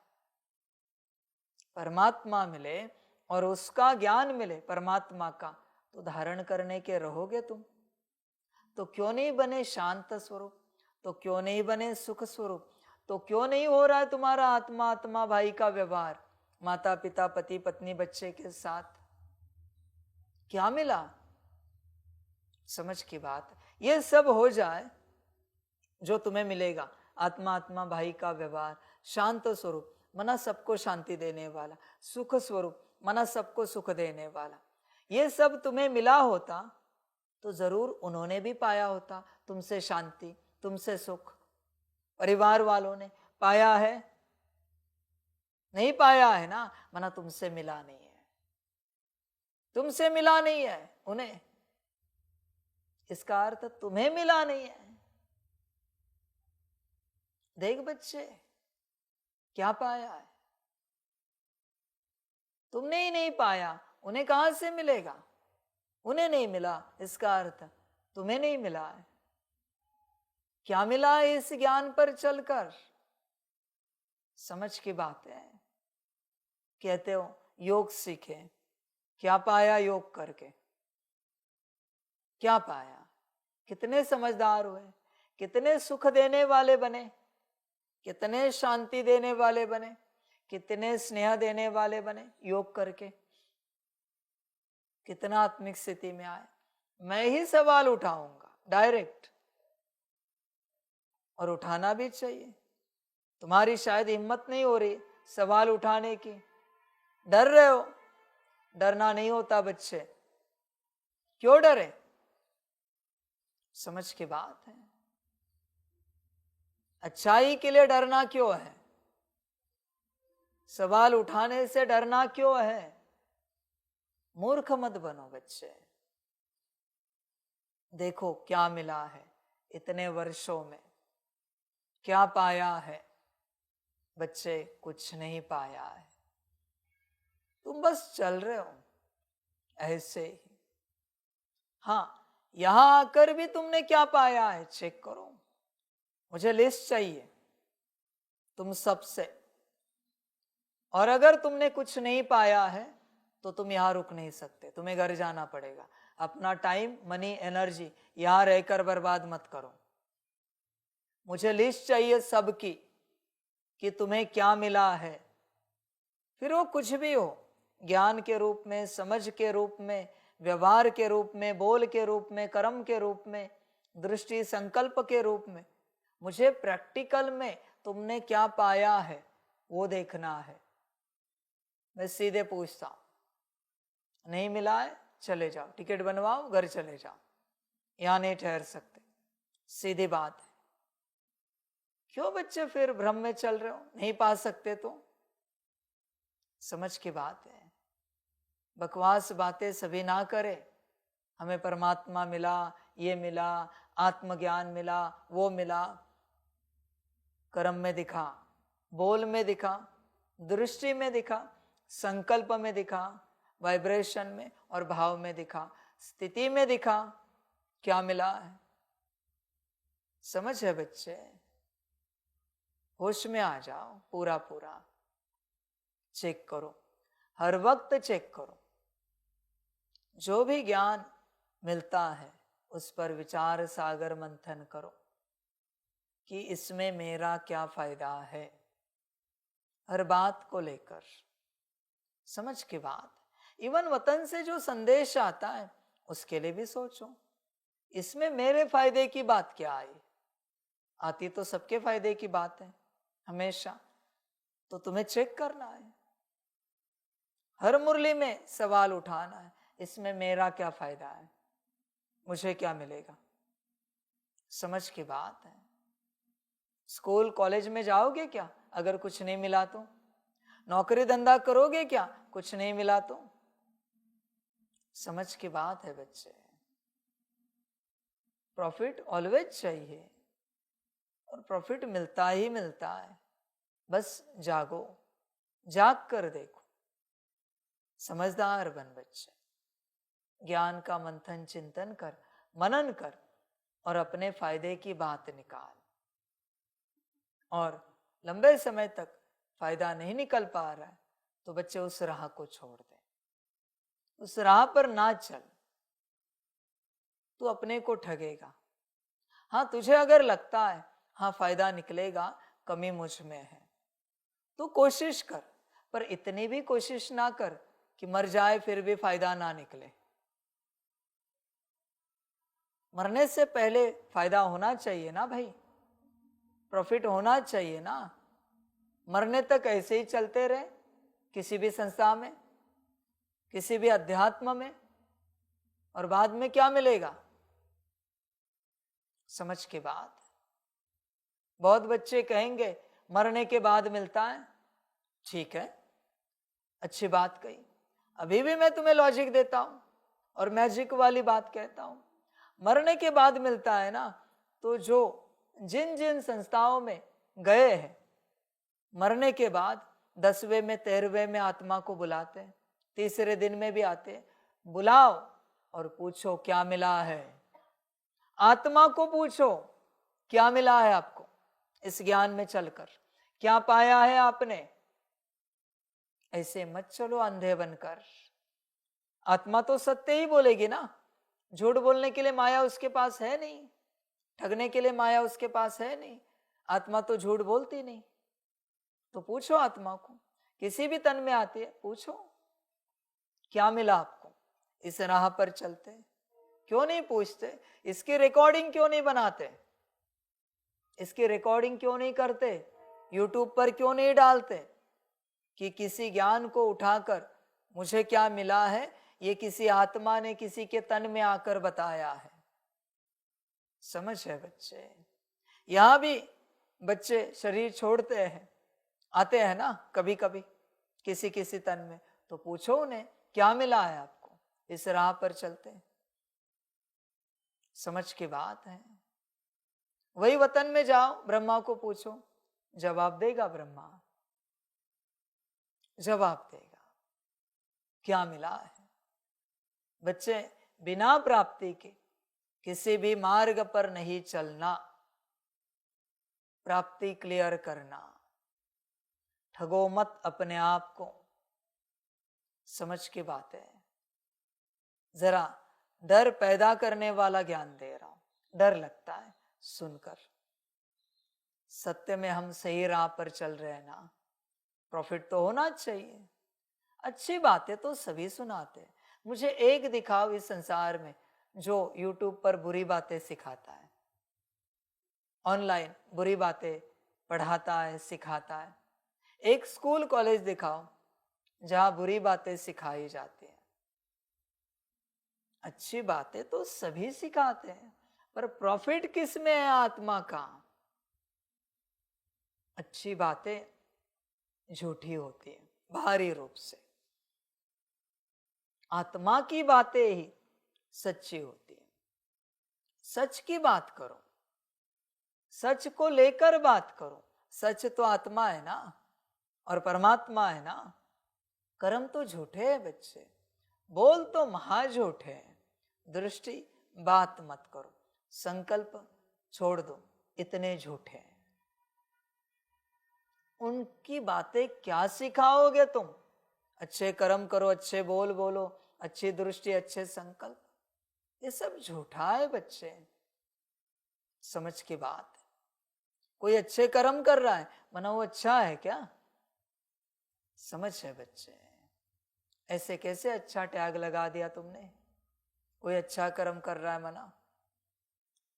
Speaker 1: परमात्मा मिले और उसका ज्ञान मिले परमात्मा का, तो धारण करने के रहोगे तुम। तो क्यों नहीं बने शांत स्वरूप? तो क्यों नहीं बने सुख स्वरूप? तो क्यों नहीं हो रहा है तुम्हारा आत्मा आत्मा भाई का व्यवहार, माता पिता पति पत्नी बच्चे के साथ? क्या मिला? समझ की बात। ये सब हो जाए जो तुम्हें मिलेगा, आत्मा आत्मा भाई का व्यवहार, शांत स्वरूप मना सबको शांति देने वाला, सुख स्वरूप मना सबको सुख देने वाला, ये सब तुम्हें मिला होता तो जरूर उन्होंने भी पाया होता तुमसे शांति, तुमसे सुख। परिवार वालों ने पाया है? नहीं पाया है ना, मना तुमसे मिला नहीं है, तुमसे मिला नहीं है उन्हें, इसका अर्थ तुम्हें मिला नहीं है। देख बच्चे, क्या पाया है? तुमने ही नहीं पाया, उन्हें कहां से मिलेगा? उन्हें नहीं मिला, इसका अर्थ तुम्हें नहीं मिला है। क्या मिला है इस ज्ञान पर चलकर? समझ की बात है। कहते हो योग सीखे, क्या पाया योग करके? क्या पाया? कितने समझदार हुए, कितने सुख देने वाले बने, कितने शांति देने वाले बने, कितने स्नेह देने वाले बने योग करके, कितना आत्मिक स्थिति में आए। मैं ही सवाल उठाऊंगा डायरेक्ट, और उठाना भी चाहिए। तुम्हारी शायद हिम्मत नहीं हो रही सवाल उठाने की, डर रहे हो। डरना नहीं होता बच्चे, क्यों डरे? समझ की बात है। अच्छाई के लिए डरना क्यों है? सवाल उठाने से डरना क्यों है? मूर्ख मत बनो बच्चे। देखो क्या मिला है इतने वर्षों में, क्या पाया है? बच्चे कुछ नहीं पाया है, तुम बस चल रहे हो ऐसे ही। हाँ, यहां आकर भी तुमने क्या पाया है चेक करो। मुझे लिस्ट चाहिए तुम सबसे, और अगर तुमने कुछ नहीं पाया है तो तुम यहां रुक नहीं सकते, तुम्हें घर जाना पड़ेगा। अपना टाइम मनी एनर्जी यहां रहकर बर्बाद मत करो। मुझे लिस्ट चाहिए सबकी कि तुम्हें क्या मिला है, फिर वो कुछ भी हो, ज्ञान के रूप में, समझ के रूप में, व्यवहार के रूप में, बोल के रूप में, कर्म के रूप में, दृष्टि संकल्प के रूप में। मुझे प्रैक्टिकल में तुमने क्या पाया है वो देखना है। मैं सीधे पूछता हूं, नहीं मिला है चले जाओ, टिकट बनवाओ, घर चले जाओ, यहां नहीं ठहर सकते। सीधी बात है। क्यों बच्चे फिर भ्रम में चल रहे हो? नहीं पा सकते तो? समझ की बात है। बकवास बातें सभी ना करे। हमें परमात्मा मिला, ये मिला, आत्मज्ञान मिला, वो मिला। कर्म में दिखा, बोल में दिखा, दृष्टि में दिखा, संकल्प में दिखा, वाइब्रेशन में और भाव में दिखा, स्थिति में दिखा। क्या मिला है? समझ है बच्चे? होश में आ जाओ। पूरा पूरा चेक करो, हर वक्त चेक करो। जो भी ज्ञान मिलता है उस पर विचार सागर मंथन करो कि इसमें मेरा क्या फायदा है। हर बात को लेकर समझ की बात। इवन वतन से जो संदेश आता है उसके लिए भी सोचो, इसमें मेरे फायदे की बात क्या आई? आती तो सबके फायदे की बात है हमेशा, तो तुम्हें चेक करना है। हर मुरली में सवाल उठाना है, इसमें मेरा क्या फायदा है, मुझे क्या मिलेगा। समझ की बात है। स्कूल कॉलेज में जाओगे क्या अगर कुछ नहीं मिला तो? नौकरी धंधा करोगे क्या कुछ नहीं मिला तो? समझ की बात है बच्चे। प्रॉफिट ऑलवेज चाहिए और प्रॉफिट मिलता ही मिलता है। बस जागो, जाग कर देखो। समझदार बन बच्चे। ज्ञान का मंथन चिंतन कर, मनन कर और अपने फायदे की बात निकाल। और लंबे समय तक फायदा नहीं निकल पा रहा है तो बच्चे उस राह को छोड़ दे। उस राह पर ना चल, तू अपने को ठगेगा। हाँ, तुझे अगर लगता है हाँ फायदा निकलेगा, कमी मुझ में है, तो कोशिश कर, पर इतनी भी कोशिश ना कर कि मर जाए फिर भी फायदा ना निकले। मरने से पहले फायदा होना चाहिए ना भाई, प्रॉफिट होना चाहिए ना। मरने तक ऐसे ही चलते रहे किसी भी संस्था में, किसी भी अध्यात्म में, और बाद में क्या मिलेगा? समझ की बात। बहुत बच्चे कहेंगे मरने के बाद मिलता है। ठीक है, अच्छी बात कही। अभी भी मैं तुम्हें लॉजिक देता हूं और मैजिक वाली बात कहता हूं। मरने के बाद मिलता है ना, तो जो जिन जिन संस्थाओं में गए हैं, मरने के बाद 10वें में 13वें में आत्मा को बुलाते हैं, तीसरे दिन में भी आते हैं। बुलाओ और पूछो क्या मिला है। आत्मा को पूछो क्या मिला है आपको इस ज्ञान में चलकर, क्या पाया है आपने। ऐसे मत चलो अंधे बनकर। आत्मा तो सत्य ही बोलेगी ना, झूठ बोलने के लिए माया उसके पास है नहीं, ठगने के लिए माया उसके पास है नहीं। आत्मा तो झूठ बोलती नहीं। तो पूछो आत्मा को, किसी भी तन में आती है, पूछो क्या मिला आपको इस राह पर चलते। क्यों नहीं पूछते? इसकी रिकॉर्डिंग क्यों नहीं बनाते? इसकी रिकॉर्डिंग क्यों नहीं करते? यूट्यूब पर क्यों नहीं डालते कि किसी ज्ञान को उठाकर मुझे क्या मिला है, ये किसी आत्मा ने किसी के तन में आकर बताया है। समझ है बच्चे? यहां भी बच्चे शरीर छोड़ते हैं, आते हैं ना कभी कभी किसी किसी तन में, तो पूछो उन्हें क्या मिला है आपको इस राह पर चलते। समझ की बात है। वही वतन में जाओ, ब्रह्मा को पूछो, जवाब देगा ब्रह्मा, जवाब देगा क्या मिला है। बच्चे, बिना प्राप्ति के किसी भी मार्ग पर नहीं चलना, प्राप्ति क्लियर करना। ठगो मत अपने आप को। समझ की बात है। जरा डर पैदा करने वाला ज्ञान दे रहा हूं। डर लगता है सुनकर। सत्य में हम सही राह पर चल रहे हैं ना, प्रॉफिट तो होना चाहिए। अच्छी बातें तो सभी सुनाते हैं। मुझे एक दिखाओ इस संसार में जो यूट्यूब पर बुरी बातें सिखाता है, ऑनलाइन बुरी बातें पढ़ाता है, सिखाता है। एक स्कूल कॉलेज दिखाओ जहां बुरी बातें सिखाई जाती हैं। अच्छी बातें तो सभी सिखाते हैं, पर प्रॉफिट किस में है आत्मा का? अच्छी बातें झूठी होती है बाहरी रूप से, आत्मा की बातें ही सच्ची होती है। सच की बात करो, सच को लेकर बात करो। सच तो आत्मा है ना, और परमात्मा है ना। कर्म तो झूठे हैं बच्चे, बोल तो महा झूठे हैं। दृष्टि बात मत करो, संकल्प छोड़ दो, इतने झूठे हैं। उनकी बातें क्या सिखाओगे तुम? अच्छे कर्म करो, अच्छे बोल बोलो, अच्छी दृष्टि, अच्छे संकल्प, ये सब झूठा है बच्चे। समझ की बात। कोई अच्छे कर्म कर रहा है, मना वो अच्छा है क्या? समझ है बच्चे। ऐसे कैसे अच्छा टैग लगा दिया तुमने? कोई अच्छा कर्म कर रहा है मना,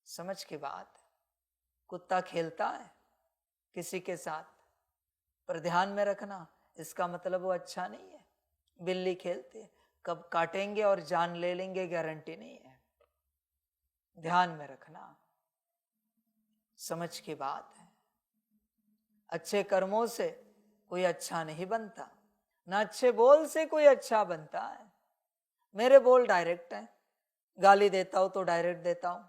Speaker 1: समझ की बात। कुत्ता खेलता है किसी के साथ, पर ध्यान में रखना, इसका मतलब वो अच्छा नहीं है। बिल्ली खेलती है, कब काटेंगे और जान ले लेंगे गारंटी नहीं है। ध्यान में रखना, समझ की बात है। अच्छे कर्मों से कोई अच्छा नहीं बनता, ना अच्छे बोल से कोई अच्छा बनता है। मेरे बोल डायरेक्ट है, गाली देता हूं तो डायरेक्ट देता हूं,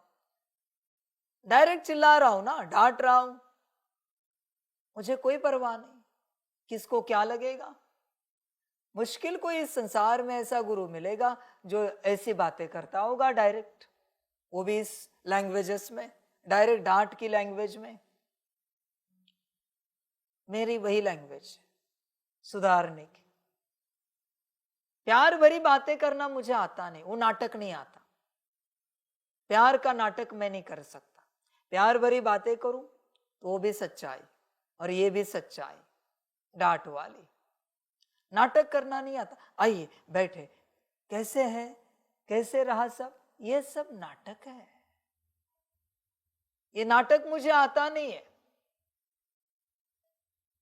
Speaker 1: डायरेक्ट चिल्ला रहा हूं ना, डांट रहा हूं, मुझे कोई परवाह नहीं, किसको क्या लगेगा। मुश्किल कोई इस संसार में ऐसा गुरु मिलेगा जो ऐसी बातें करता होगा डायरेक्ट, वो भी इस लैंग्वेजेस में, डायरेक्ट डांट की लैंग्वेज में। मेरी वही लैंग्वेज सुधारने की। प्यार भरी बातें करना मुझे आता नहीं, वो नाटक नहीं आता। प्यार का नाटक मैं नहीं कर सकता। प्यार भरी बातें करूं तो वो भी सच्चाई, और ये भी सच्चाई डांट वाली। नाटक करना नहीं आता। आइए बैठे, कैसे है, कैसे रहा सब, ये सब नाटक है। ये नाटक मुझे आता नहीं है।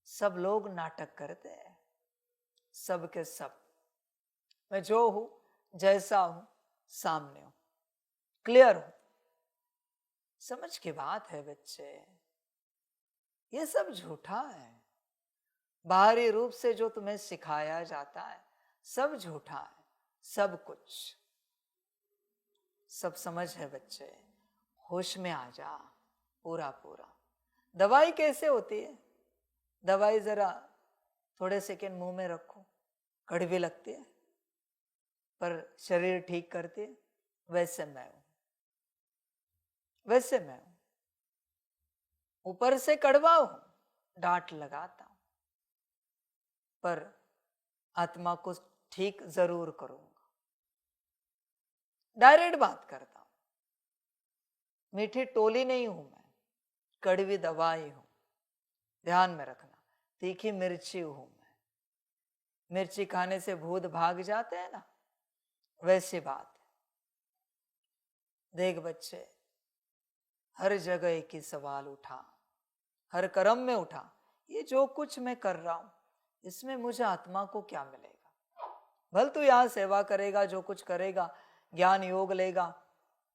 Speaker 1: सब लोग नाटक करते हैं, सब के सब। मैं जो हूं, जैसा हूं, सामने हूं, क्लियर हूं। समझ की बात है बच्चे। ये सब झूठा है। बाहरी रूप से जो तुम्हें सिखाया जाता है सब झूठा है, सब कुछ। सब समझ है बच्चे, होश में आ जा पूरा पूरा। दवाई कैसे होती है? दवाई जरा थोड़े सेकंड मुंह में रखो, कड़वी लगती है, पर शरीर ठीक करती है। वैसे मैं हूं, वैसे मैं हूं। ऊपर से कड़वा हूं, डांट लगाता हूं, पर आत्मा को ठीक जरूर करूंगा। डायरेक्ट बात करता हूं। मीठी टोली नहीं हूं मैं, कड़वी दवाई हूं। ध्यान में रखना, तीखी मिर्ची हूं मैं। मिर्ची खाने से भूत भाग जाते हैं ना, वैसी बात है। देख बच्चे, हर जगह एक ही सवाल उठा, हर कर्म में उठा, ये जो कुछ मैं कर रहा हूं इसमें मुझे आत्मा को क्या मिलेगा? भल तू यहां सेवा करेगा, जो कुछ करेगा, ज्ञान योग लेगा,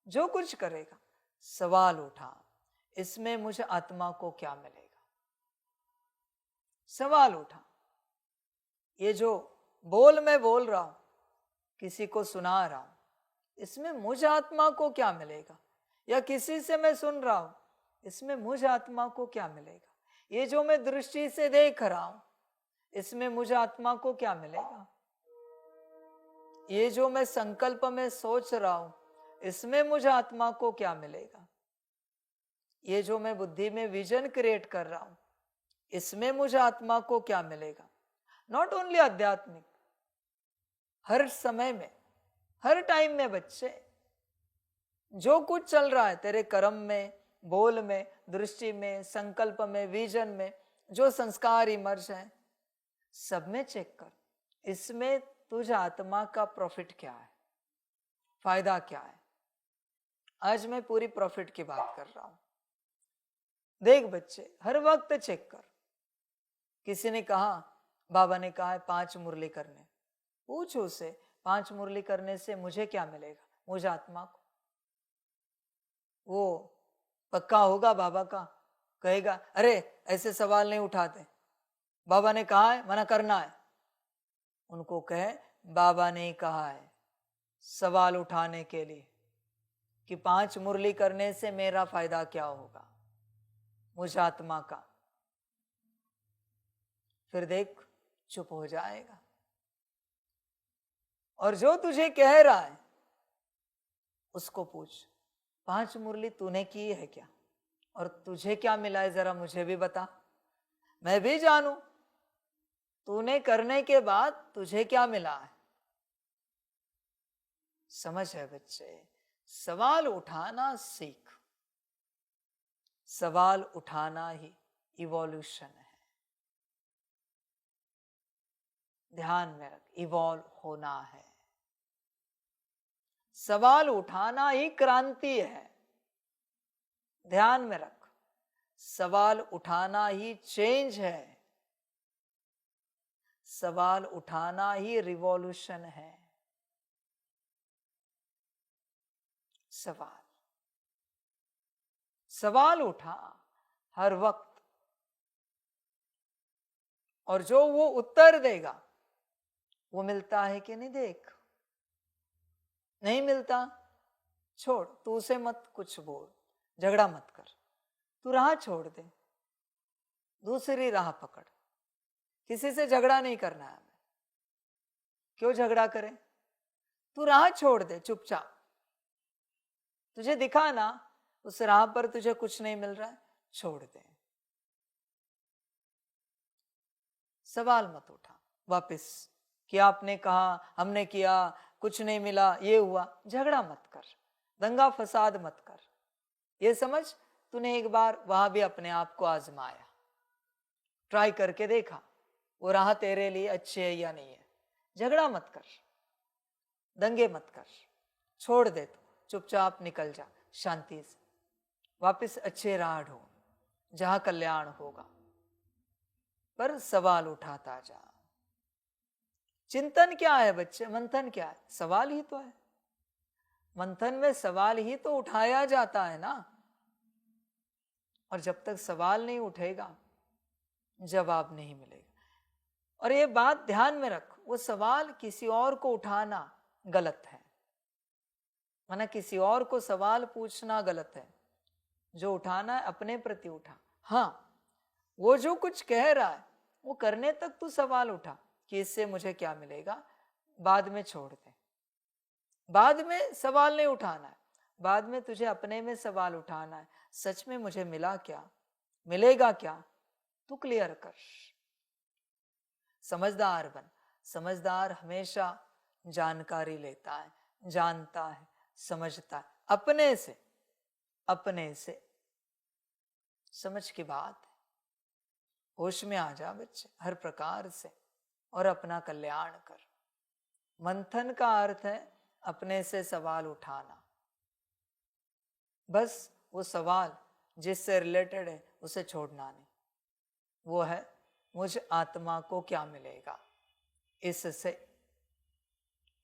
Speaker 1: जो कुछ करेगा, सवाल उठा, इसमें मुझे आत्मा को क्या मिलेगा? सवाल उठा, ये जो बोल मैं बोल रहा हूं, किसी को सुना रहा हूं, इसमें मुझ आत्मा को क्या मिलेगा? या किसी से मैं सुन रहा हूं, इसमें मुझ आत्मा को क्या मिलेगा? ये जो मैं दृष्टि से देख रहा हूं, इसमें मुझ आत्मा को क्या मिलेगा? ये जो मैं संकल्प में सोच रहा हूं, इसमें मुझ आत्मा को क्या मिलेगा? ये जो मैं बुद्धि में विजन क्रिएट कर रहा हूं, इसमें मुझ आत्मा को क्या मिलेगा? नॉट ओनली आध्यात्मिक, हर समय में, हर टाइम में बच्चे, जो कुछ चल रहा है तेरे कर्म में, बोल में, दृष्टि में, संकल्प में, विजन में, जो संस्कार इमर्ज है, सब में चेक कर, इसमें तुझ आत्मा का प्रॉफिट क्या है, फायदा क्या है? आज मैं पूरी प्रॉफिट की बात कर रहा हूं। देख बच्चे, हर वक्त चेक कर। किसी ने कहा, बाबा ने कहा है 5 मुरली करने, पूछ उसे 5 मुरली करने से मुझे क्या मिलेगा? मुझे आत्मा को। वो पक्का होगा बाबा का, कहेगा अरे ऐसे सवाल नहीं उठाते, बाबा ने कहा है मना करना है। उनको कहे बाबा ने कहा है सवाल उठाने के लिए कि 5 मुरली करने से मेरा फायदा क्या होगा मुझ आत्मा का। फिर देख चुप हो जाएगा। और जो तुझे कह रहा है उसको पूछ 5 मुरली तूने की है क्या, और तुझे क्या मिला है जरा मुझे भी बता, मैं भी जानूं तूने करने के बाद तुझे क्या मिला है। समझ है बच्चे, सवाल उठाना सीख। सवाल उठाना ही इवोल्यूशन है। ध्यान में रख, इवॉल्व होना है। सवाल उठाना ही क्रांति है। ध्यान में रख, सवाल उठाना ही चेंज है। सवाल उठाना ही रिवॉल्यूशन है। सवाल सवाल उठा हर वक्त, और जो वो उत्तर देगा वो मिलता है कि नहीं देख। नहीं मिलता छोड़, तू उसे मत कुछ बोल, झगड़ा मत कर, तू राह छोड़ दे, दूसरी राह पकड़। किसी से झगड़ा नहीं करना है हमें, क्यों झगड़ा करें, तू राह छोड़ दे चुपचाप। तुझे दिखा ना उस राह पर तुझे कुछ नहीं मिल रहा है, छोड़ दे। सवाल मत उठा वापस कि आपने कहा हमने किया कुछ नहीं मिला ये हुआ, झगड़ा मत कर, दंगा फसाद मत कर। ये समझ तूने एक बार वहां भी अपने आप को आजमाया, ट्राई करके देखा वो राह तेरे लिए अच्छी है या नहीं है। झगड़ा मत कर, दंगे मत कर, छोड़ दे, तो चुपचाप निकल जा शांति से, वापस अच्छे राह ढूंढ जहां कल्याण होगा। पर सवाल उठाता जा। चिंतन क्या है बच्चे, मंथन क्या है, सवाल ही तो है। मंथन में सवाल ही तो उठाया जाता है ना। और जब तक सवाल नहीं उठेगा जवाब नहीं मिलेगा। और ये बात ध्यान में रख, वो सवाल किसी और को उठाना गलत है, माना किसी और को सवाल पूछना गलत है। जो उठाना है अपने प्रति उठा। हाँ, वो जो कुछ कह रहा है वो करने तक तू सवाल उठा कि इससे मुझे क्या मिलेगा, बाद में छोड़ दे। बाद में सवाल नहीं उठाना है, बाद में तुझे अपने में सवाल उठाना है, सच में मुझे मिला क्या, मिलेगा क्या, तू क्लियर कर। समझदार बन। समझदार हमेशा जानकारी लेता है, जानता है, समझता है अपने से। अपने से समझ की बात है। होश में आ जा बच्चे हर प्रकार से, और अपना कल्याण कर। मंथन का अर्थ है अपने से सवाल उठाना। बस वो सवाल जिससे रिलेटेड है उसे छोड़ना नहीं। वो है मुझ आत्मा को क्या मिलेगा। इससे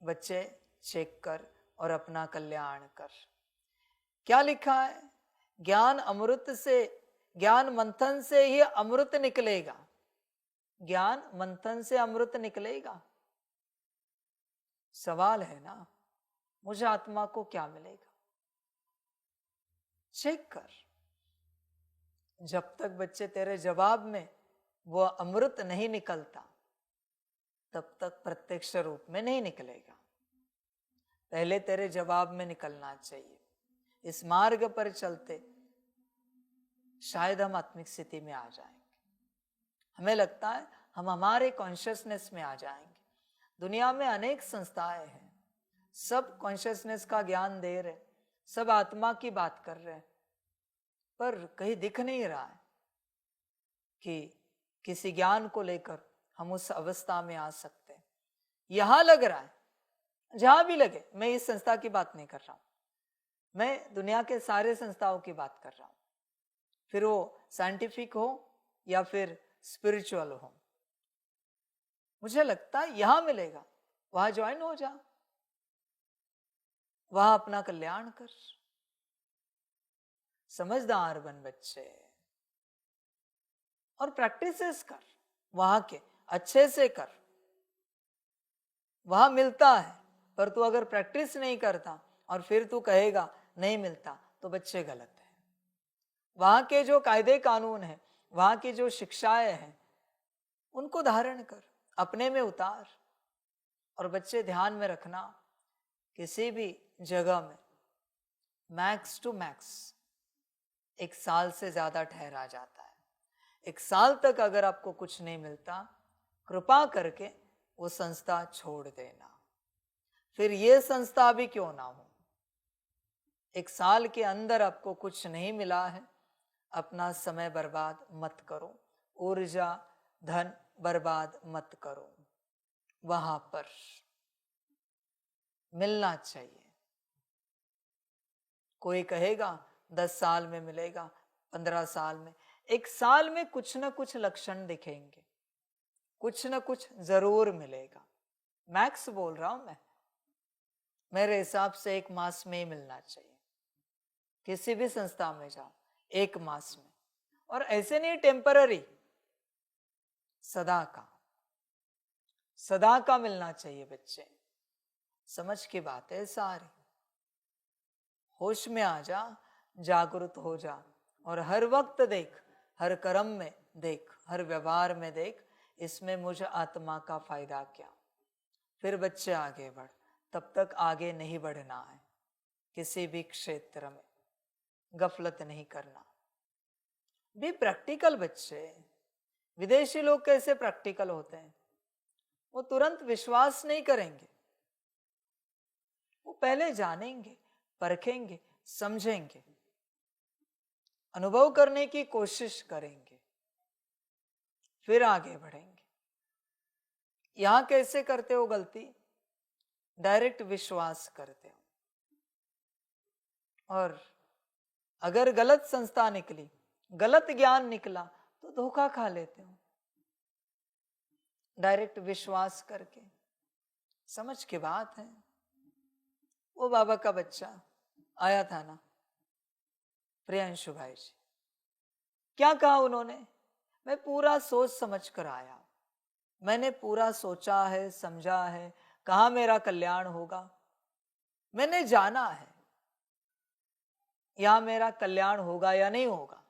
Speaker 1: बच्चे चेक कर और अपना कल्याण कर। क्या लिखा है, ज्ञान अमृत से, ज्ञान मंथन से ही अमृत निकलेगा। ज्ञान मंथन से अमृत निकलेगा। सवाल है ना, मुझे आत्मा को क्या मिलेगा, चेक कर। जब तक बच्चे तेरे जवाब में वो अमृत नहीं निकलता तब तक प्रत्यक्ष रूप में नहीं निकलेगा। पहले तेरे जवाब में निकलना चाहिए। इस मार्ग पर चलते शायद हम आत्मिक स्थिति में आ जाएंगे। हमें लगता है हम हमारे कॉन्शियसनेस में आ जाएंगे। दुनिया में अनेक संस्थाएं हैं, सब कॉन्शियसनेस का ज्ञान दे रहे, सब आत्मा की बात कर रहे हैं, पर कहीं दिख नहीं रहा है कि किसी ज्ञान को लेकर हम उस अवस्था में आ सकते हैं। यहां लग रहा है, जहां भी लगे, मैं इस संस्था की बात नहीं कर रहा हूं, मैं दुनिया के सारे संस्थाओं की बात कर रहा हूं, फिर वो साइंटिफिक हो या फिर स्पिरिचुअल हो। मुझे लगता है यहां मिलेगा, वहां ज्वाइन हो जा, वहां अपना कल्याण कर। समझदार बन बच्चे, और प्रैक्टिसेस कर, वहां के अच्छे से कर। वहां मिलता है, पर तू अगर प्रैक्टिस नहीं करता और फिर तू कहेगा नहीं मिलता, तो बच्चे गलत है। वहां के जो कायदे कानून है, वहां की जो शिक्षाएं हैं, उनको धारण कर, अपने में उतार। और बच्चे ध्यान में रखना, किसी भी जगह में मैक्स टू मैक्स 1 साल से ज्यादा ठहरा जाता है। 1 साल तक अगर आपको कुछ नहीं मिलता, कृपा करके वो संस्था छोड़ देना। फिर ये संस्था भी क्यों ना हो, 1 साल के अंदर आपको कुछ नहीं मिला है, अपना समय बर्बाद मत करो, ऊर्जा धन बर्बाद मत करो। वहां पर मिलना चाहिए। कोई कहेगा 10 साल में मिलेगा, 15 साल में, 1 साल में कुछ ना कुछ लक्षण दिखेंगे, कुछ ना कुछ जरूर मिलेगा। मैक्स बोल रहा हूं मैं, मेरे हिसाब से 1 मास में ही मिलना चाहिए। किसी भी संस्था में जाओ 1 मास में, और ऐसे नहीं टेम्पररी, सदा का मिलना चाहिए बच्चे। समझ की बात है सारी। होश में आ जा, जागरूक हो जा, और हर वक्त देख, हर कर्म में देख, हर व्यवहार में देख, इसमें मुझे आत्मा का फायदा क्या। फिर बच्चे आगे बढ़। तब तक आगे नहीं बढ़ना है, किसी भी क्षेत्र में गफलत नहीं करना। भी प्रैक्टिकल बच्चे। विदेशी लोग कैसे प्रैक्टिकल होते हैं, वो तुरंत विश्वास नहीं करेंगे, वो पहले जानेंगे, परखेंगे, समझेंगे, अनुभव करने की कोशिश करेंगे, फिर आगे बढ़ेंगे। यहां कैसे करते हो गलती, डायरेक्ट विश्वास करते हो, और अगर गलत संस्था निकली, गलत ज्ञान निकला, तो धोखा खा लेते हो। डायरेक्ट विश्वास करके, समझ की बात है। वो बाबा का बच्चा आया था ना, प्रियांशु भाई जी, क्या कहा उन्होंने, मैं पूरा सोच समझ कर आया, मैंने पूरा सोचा है, समझा है, कहाँ मेरा कल्याण होगा, मैंने जाना है यहां मेरा कल्याण होगा या नहीं होगा।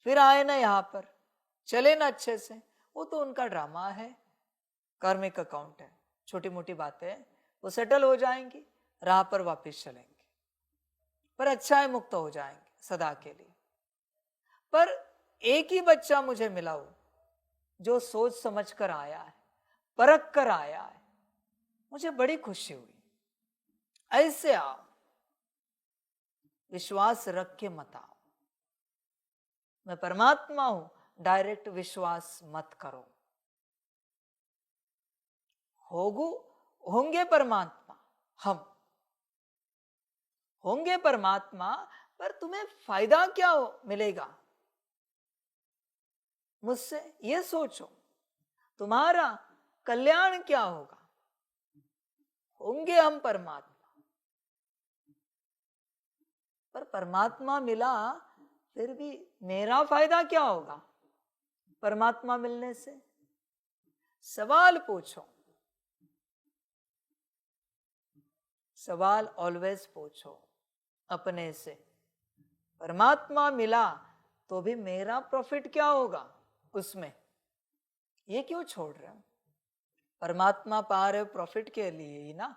Speaker 1: फिर आए ना यहां पर, चले ना अच्छे से। वो तो उनका ड्रामा है, कार्मिक अकाउंट है, छोटी मोटी बातें वो सेटल हो जाएंगी, राह पर वापस चलेंगे, पर अच्छा है, मुक्त हो जाएंगे सदा के लिए। पर एक ही बच्चा मुझे मिला हो जो सोच समझ कर आया है, परख कर आया है, मुझे बड़ी खुशी हुई। ऐसे आओ, विश्वास रख के मत आओ, मैं परमात्मा हूं, डायरेक्ट विश्वास मत करो। होंगे परमात्मा, हम होंगे परमात्मा, पर तुम्हें फायदा क्या मिलेगा मुझसे, ये सोचो, तुम्हारा कल्याण क्या होगा। होंगे हम परमात्मा, पर परमात्मा मिला, फिर भी मेरा फायदा क्या होगा परमात्मा मिलने से। सवाल पूछो, सवाल ऑलवेज पूछो अपने से, परमात्मा मिला तो भी मेरा प्रॉफिट क्या होगा उसमें, ये क्यों छोड़ रहे हो। परमात्मा पा रहे हो प्रॉफिट के लिए ही ना,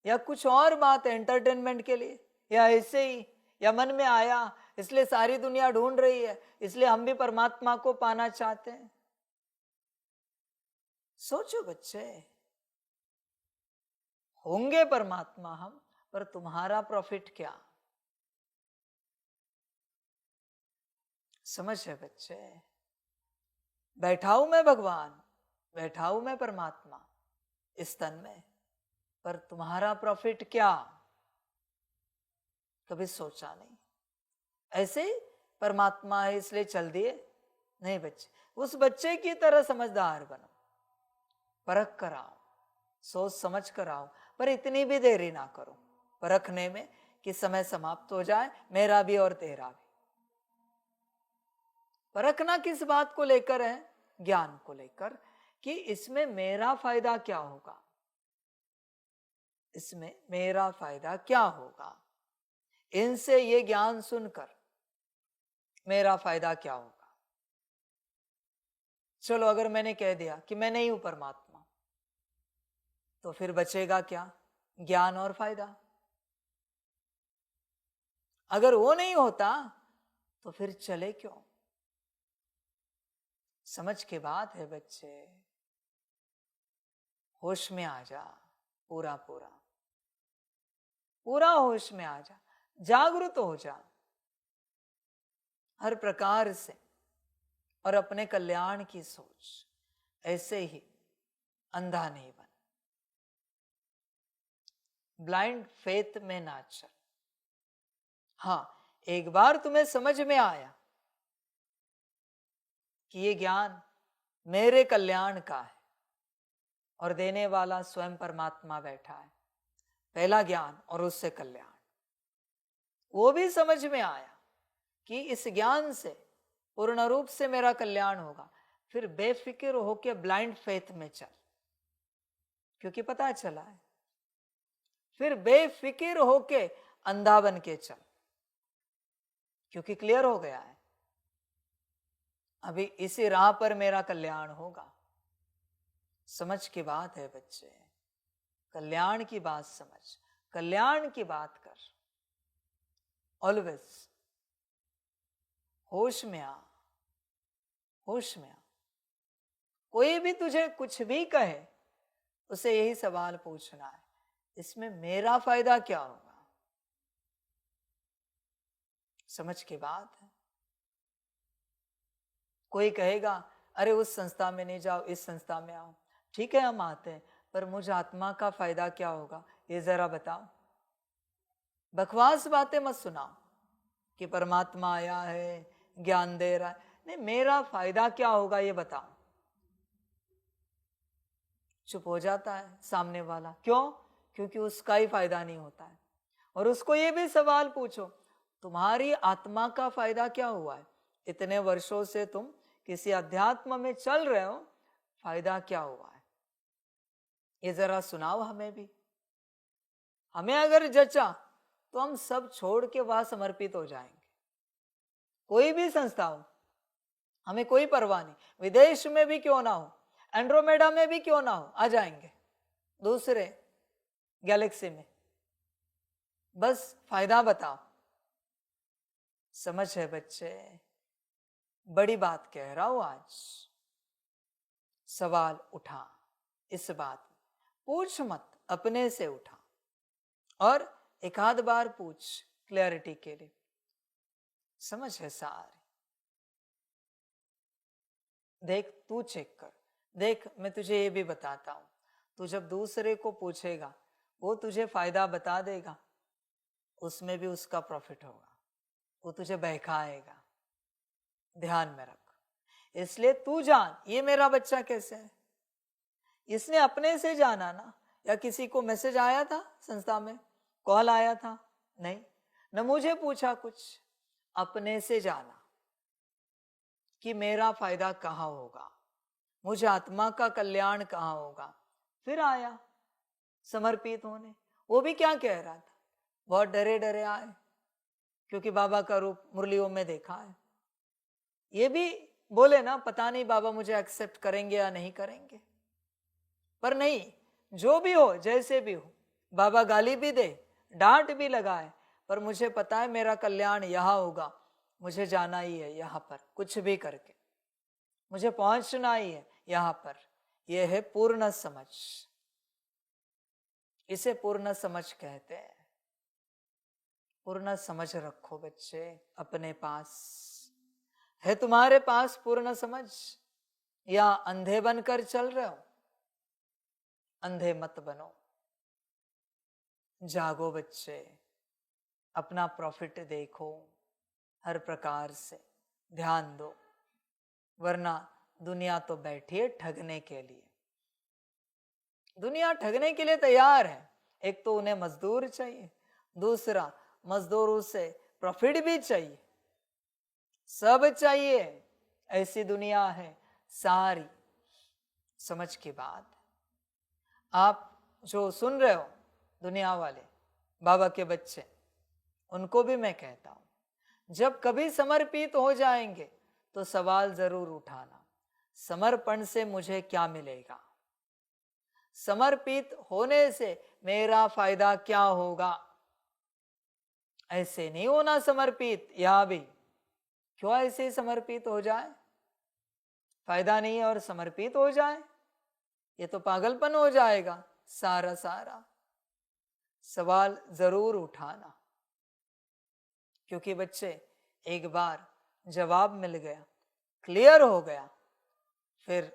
Speaker 1: या कुछ और बात है एंटरटेनमेंट के लिए, या ऐसे ही, या मन में आया इसलिए सारी दुनिया ढूंढ रही है, इसलिए हम भी परमात्मा को पाना चाहते हैं। सोचो बच्चे, होंगे परमात्मा हम, पर तुम्हारा प्रॉफिट क्या। समझ है बच्चे, बैठा हूं मैं भगवान, बैठा हूं मैं परमात्मा इस तन में, पर तुम्हारा प्रॉफिट क्या, कभी सोचा नहीं। ऐसे ही परमात्मा है इसलिए चल दिए, नहीं बच्चे, उस बच्चे की तरह समझदार बनो, परख कर आओ, सोच समझ कर आओ, पर इतनी भी देरी ना करो परखने में कि समय समाप्त हो जाए, मेरा भी और तेरा भी। परखना किस बात को लेकर है? ज्ञान को लेकर, कि इसमें मेरा फायदा क्या होगा, इसमें मेरा फायदा क्या होगा, इनसे ये ज्ञान सुनकर मेरा फायदा क्या होगा। चलो अगर मैंने कह दिया कि मैं नहीं हूं परमात्मा, तो फिर बचेगा क्या? ज्ञान और फायदा। अगर वो नहीं होता तो फिर चले क्यों? समझ के बात है बच्चे, होश में आ जा, पूरा पूरा पूरा होश में आ जा, जागरूक हो जा हर प्रकार से, और अपने कल्याण की सोच। ऐसे ही अंधा नहीं बन, ब्लाइंड फेथ में ना चल। हाँ, एक बार तुम्हें समझ में आया कि ये ज्ञान मेरे कल्याण का है और देने वाला स्वयं परमात्मा बैठा है, पहला ज्ञान और उससे कल्याण, वो भी समझ में आया कि इस ज्ञान से पूर्ण रूप से मेरा कल्याण होगा, फिर बेफिक्र होके ब्लाइंड फेथ में चल, क्योंकि पता चला है। फिर बेफिक्र होके अंधा बन के चल, क्योंकि क्लियर हो गया है अभी इसी राह पर मेरा कल्याण होगा। समझ की बात है बच्चे, कल्याण की बात समझ, कल्याण की बात कर। ऑलवेज होश में आ, होश में आ। कोई भी तुझे कुछ भी कहे, उसे यही सवाल पूछना है, इसमें मेरा फायदा क्या होगा? समझ की बात है। कोई कहेगा अरे उस संस्था में नहीं जाओ, इस संस्था में आओ, ठीक है हम आते हैं, पर मुझ आत्मा का फायदा क्या होगा, ये जरा बताओ। बकवास बातें मत सुनाओ कि परमात्मा आया है, ज्ञान दे रहा है, नहीं, मेरा फायदा क्या होगा ये बताओ। चुप हो जाता है सामने वाला, क्यों? क्योंकि उसका ही फायदा नहीं होता है। और उसको ये भी सवाल पूछो, तुम्हारी आत्मा का फायदा क्या हुआ है? इतने वर्षों से तुम किसी अध्यात्म में चल रहे हो, फायदा क्या हुआ है ये जरा सुनाओ हमें भी। हमें अगर जचा तो हम सब छोड़ के वहां समर्पित हो जाएंगे। कोई भी संस्था हो, हमें कोई परवाह नहीं, विदेश में भी क्यों ना हो, एंड्रोमेडा में भी क्यों ना हो, आ जाएंगे, दूसरे गैलेक्सी में, बस फायदा बताओ। समझ है बच्चे, बड़ी बात कह रहा हूं आज। सवाल उठा इस बात में, पूछ मत, अपने से उठा, और एक आध बार पूछ क्लैरिटी के लिए। समझ है सारी। देख, तू चेक कर, देख मैं तुझे ये भी बताता हूं, तू जब दूसरे को पूछेगा वो तुझे फायदा बता देगा, उसमें भी उसका प्रॉफिट होगा, वो तुझे बहकाएगा, ध्यान में रख। इसलिए तू जान ये मेरा बच्चा कैसे है, इसने अपने से जाना ना, या किसी को मैसेज आया था संस्था में, कॉल आया था, नहीं, न मुझे पूछा कुछ, अपने से जाना कि मेरा फायदा कहाँ होगा, मुझे आत्मा का कल्याण कहाँ होगा, फिर आया समर्पित होने। वो भी क्या कह रहा था, बहुत डरे डरे आए, क्योंकि बाबा का रूप मुरलियों में देखा है। ये भी बोले ना, पता नहीं बाबा मुझे एक्सेप्ट करेंगे या नहीं करेंगे, पर नहीं, जो भी हो, जैसे भी हो, बाबा गाली भी दे, डांट भी लगाए, पर मुझे पता है मेरा कल्याण यहां होगा, मुझे जाना ही है यहां पर, कुछ भी करके मुझे पहुंचना ही है यहां पर। यह है पूर्ण समझ, इसे पूर्ण समझ कहते हैं। पूर्ण समझ रखो बच्चे अपने पास। है तुम्हारे पास पूर्ण समझ, या अंधे बनकर चल रहे हो? अंधे मत बनो, जागो बच्चे, अपना प्रॉफिट देखो, हर प्रकार से ध्यान दो, वरना दुनिया तो बैठी है ठगने के लिए। दुनिया ठगने के लिए तैयार है। एक तो उन्हें मजदूर चाहिए, दूसरा मजदूरों से प्रॉफिट भी चाहिए, सब चाहिए, ऐसी दुनिया है सारी। समझ की बात। आप जो सुन रहे हो दुनिया वाले, बाबा के बच्चे, उनको भी मैं कहता हूं, जब कभी समर्पित हो जाएंगे तो सवाल जरूर उठाना, समर्पण से मुझे क्या मिलेगा, समर्पित होने से मेरा फायदा क्या होगा। ऐसे नहीं होना समर्पित, यहां भी क्यों ऐसे ही समर्पित हो जाए, फायदा नहीं है और समर्पित हो जाए, ये तो पागलपन हो जाएगा। सारा सारा सवाल जरूर उठाना, क्योंकि बच्चे एक बार जवाब मिल गया, क्लियर हो गया, फिर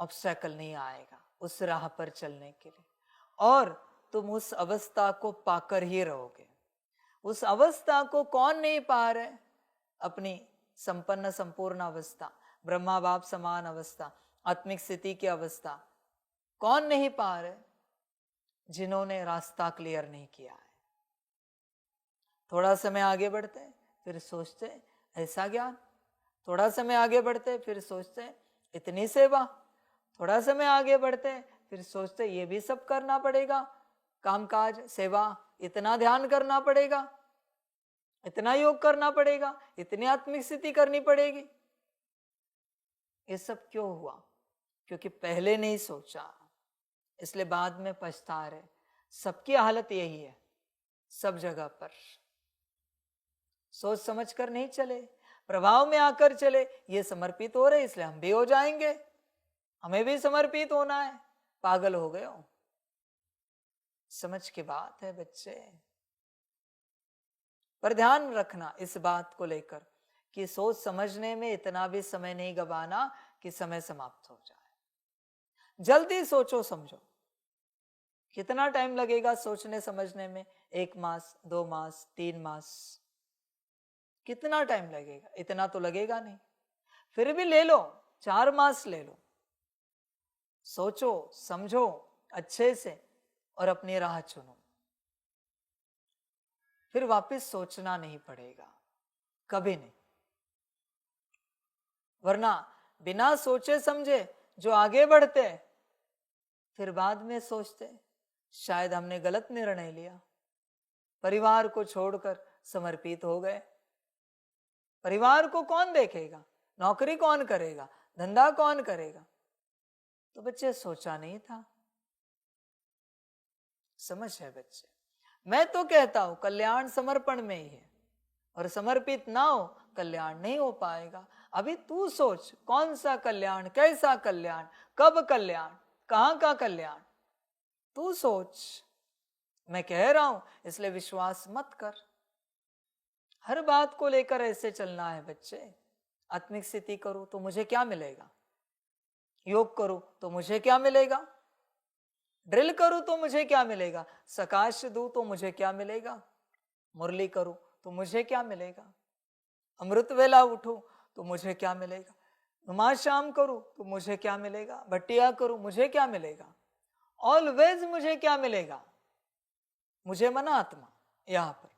Speaker 1: ऑब्स्टेकल नहीं आएगा उस राह पर चलने के लिए, और तुम उस अवस्था को पाकर ही रहोगे। उस अवस्था को कौन नहीं पा रहे? अपनी संपन्न संपूर्ण अवस्था, ब्रह्मा बाप समान अवस्था, आत्मिक स्थिति की अवस्था कौन नहीं पा रहे? जिन्होंने रास्ता क्लियर नहीं किया है। थोड़ा समय आगे बढ़ते फिर सोचते ऐसा ज्ञान, थोड़ा समय आगे बढ़ते फिर सोचते इतनी सेवा, थोड़ा समय आगे बढ़ते फिर सोचते ये भी सब करना पड़ेगा, कामकाज सेवा, इतना ध्यान करना पड़ेगा, इतना योग करना पड़ेगा, इतनी आत्मिक स्थिति करनी पड़ेगी। ये सब क्यों हुआ? क्योंकि पहले नहीं सोचा, इसलिए बाद में पछता रहे। सबकी हालत यही है, सब जगह पर सोच समझ कर नहीं चले, प्रभाव में आकर चले। ये समर्पित हो रहे इसलिए हम भी हो जाएंगे, हमें भी समर्पित होना है। पागल हो गए हो। समझ की बात है बच्चे, पर ध्यान रखना इस बात को लेकर कि सोच समझने में इतना भी समय नहीं गवाना कि समय समाप्त हो जाए। जल्दी सोचो समझो। कितना टाइम लगेगा सोचने समझने में? 1 मास, 2 मास, 3 मास, कितना टाइम लगेगा? इतना तो लगेगा नहीं। फिर भी ले लो, 4 मास ले लो, सोचो समझो अच्छे से और अपनी राह चुनो, फिर वापस सोचना नहीं पड़ेगा, कभी नहीं। वरना बिना सोचे समझे जो आगे बढ़ते फिर बाद में सोचते शायद हमने गलत निर्णय लिया, परिवार को छोड़कर समर्पित हो गए। परिवार को कौन देखेगा, नौकरी कौन करेगा, धंधा कौन करेगा? तो बच्चे सोचा नहीं था। समझ है बच्चे? मैं तो कहता हूं कल्याण समर्पण में ही है, और समर्पित ना हो कल्याण नहीं हो पाएगा। अभी तू सोच कौन सा कल्याण, कैसा कल्याण, कब कल्याण, कहां का कल्याण, तू सोच। मैं कह रहा हूं इसलिए विश्वास मत कर। हर बात को लेकर ऐसे चलना है बच्चे। आत्मिक स्थिति करूं तो मुझे क्या मिलेगा, योग करूं तो मुझे क्या मिलेगा, ड्रिल करूं तो मुझे क्या मिलेगा, सकाश दूं तो मुझे क्या मिलेगा, मुरली करूं तो मुझे क्या मिलेगा, अमृत वेला उठूं तो मुझे क्या मिलेगा, नमाज शाम करूं तो मुझे क्या मिलेगा, भट्टिया करूं मुझे क्या मिलेगा, ऑलवेज मुझे क्या मिलेगा? मुझे मना आत्मा, यहां पर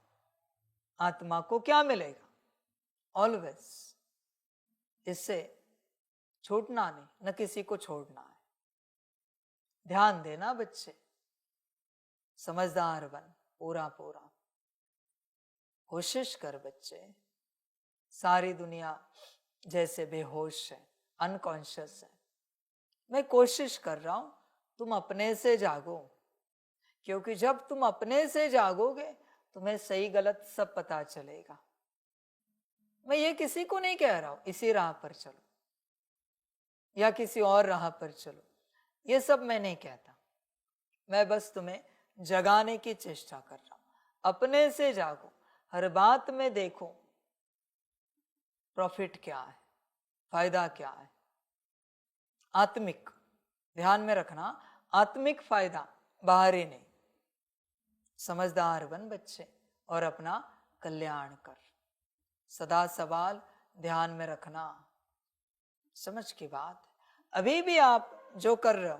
Speaker 1: आत्मा को क्या मिलेगा? ऑलवेज। इससे छूटना नहीं, न किसी को छोड़ना है। ध्यान देना बच्चे, समझदार बन पूरा पूरा। कोशिश कर बच्चे। सारी दुनिया जैसे बेहोश है, अनकॉन्शियस है, मैं कोशिश कर रहा हूं तुम अपने से जागो, क्योंकि जब तुम अपने से जागोगे तुम्हें सही गलत सब पता चलेगा। मैं ये किसी को नहीं कह रहा हूं इसी राह पर चलो या किसी और राह पर चलो, ये सब मैं नहीं कहता। मैं बस तुम्हें जगाने की चेष्टा कर रहा हूं। अपने से जागो, हर बात में देखो प्रॉफिट क्या है, फायदा क्या है। आत्मिक ध्यान में रखना, आत्मिक फायदा, बाहरी नहीं। समझदार बन बच्चे और अपना कल्याण कर। सदा सवाल ध्यान में रखना। समझ की बात। अभी भी आप जो कर रहे हो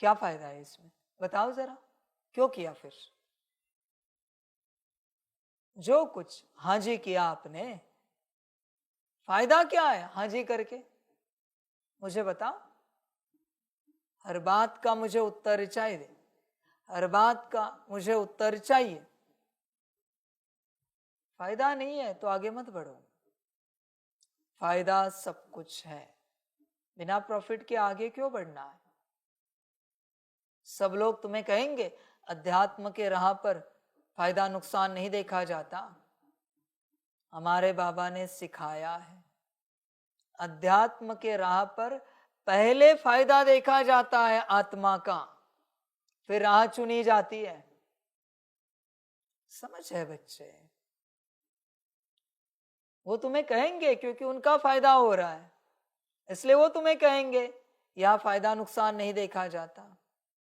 Speaker 1: क्या फायदा है इसमें, बताओ जरा, क्यों किया? फिर जो कुछ हाँ जी किया आपने, फायदा क्या है हाँ जी करके? मुझे बताओ। हर बात का मुझे उत्तर चाहिए, हर बात का मुझे उत्तर चाहिए। फायदा नहीं है तो आगे मत बढ़ो। फायदा सब कुछ है, बिना प्रॉफिट के आगे क्यों बढ़ना है? सब लोग तुम्हें कहेंगे अध्यात्म के राह पर फायदा नुकसान नहीं देखा जाता। हमारे बाबा ने सिखाया है अध्यात्म के राह पर पहले फायदा देखा जाता है आत्मा का, फिर राह चुनी जाती है। समझ है बच्चे? वो तुम्हें कहेंगे क्योंकि उनका फायदा हो रहा है, इसलिए वो तुम्हें कहेंगे यह फायदा नुकसान नहीं देखा जाता।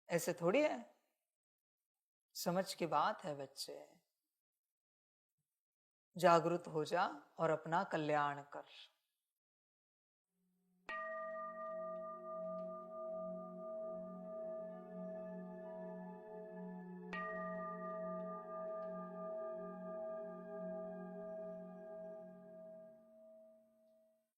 Speaker 1: ऐसे थोड़ी है। समझ की बात है बच्चे। जागरूक हो जा और अपना कल्याण कर।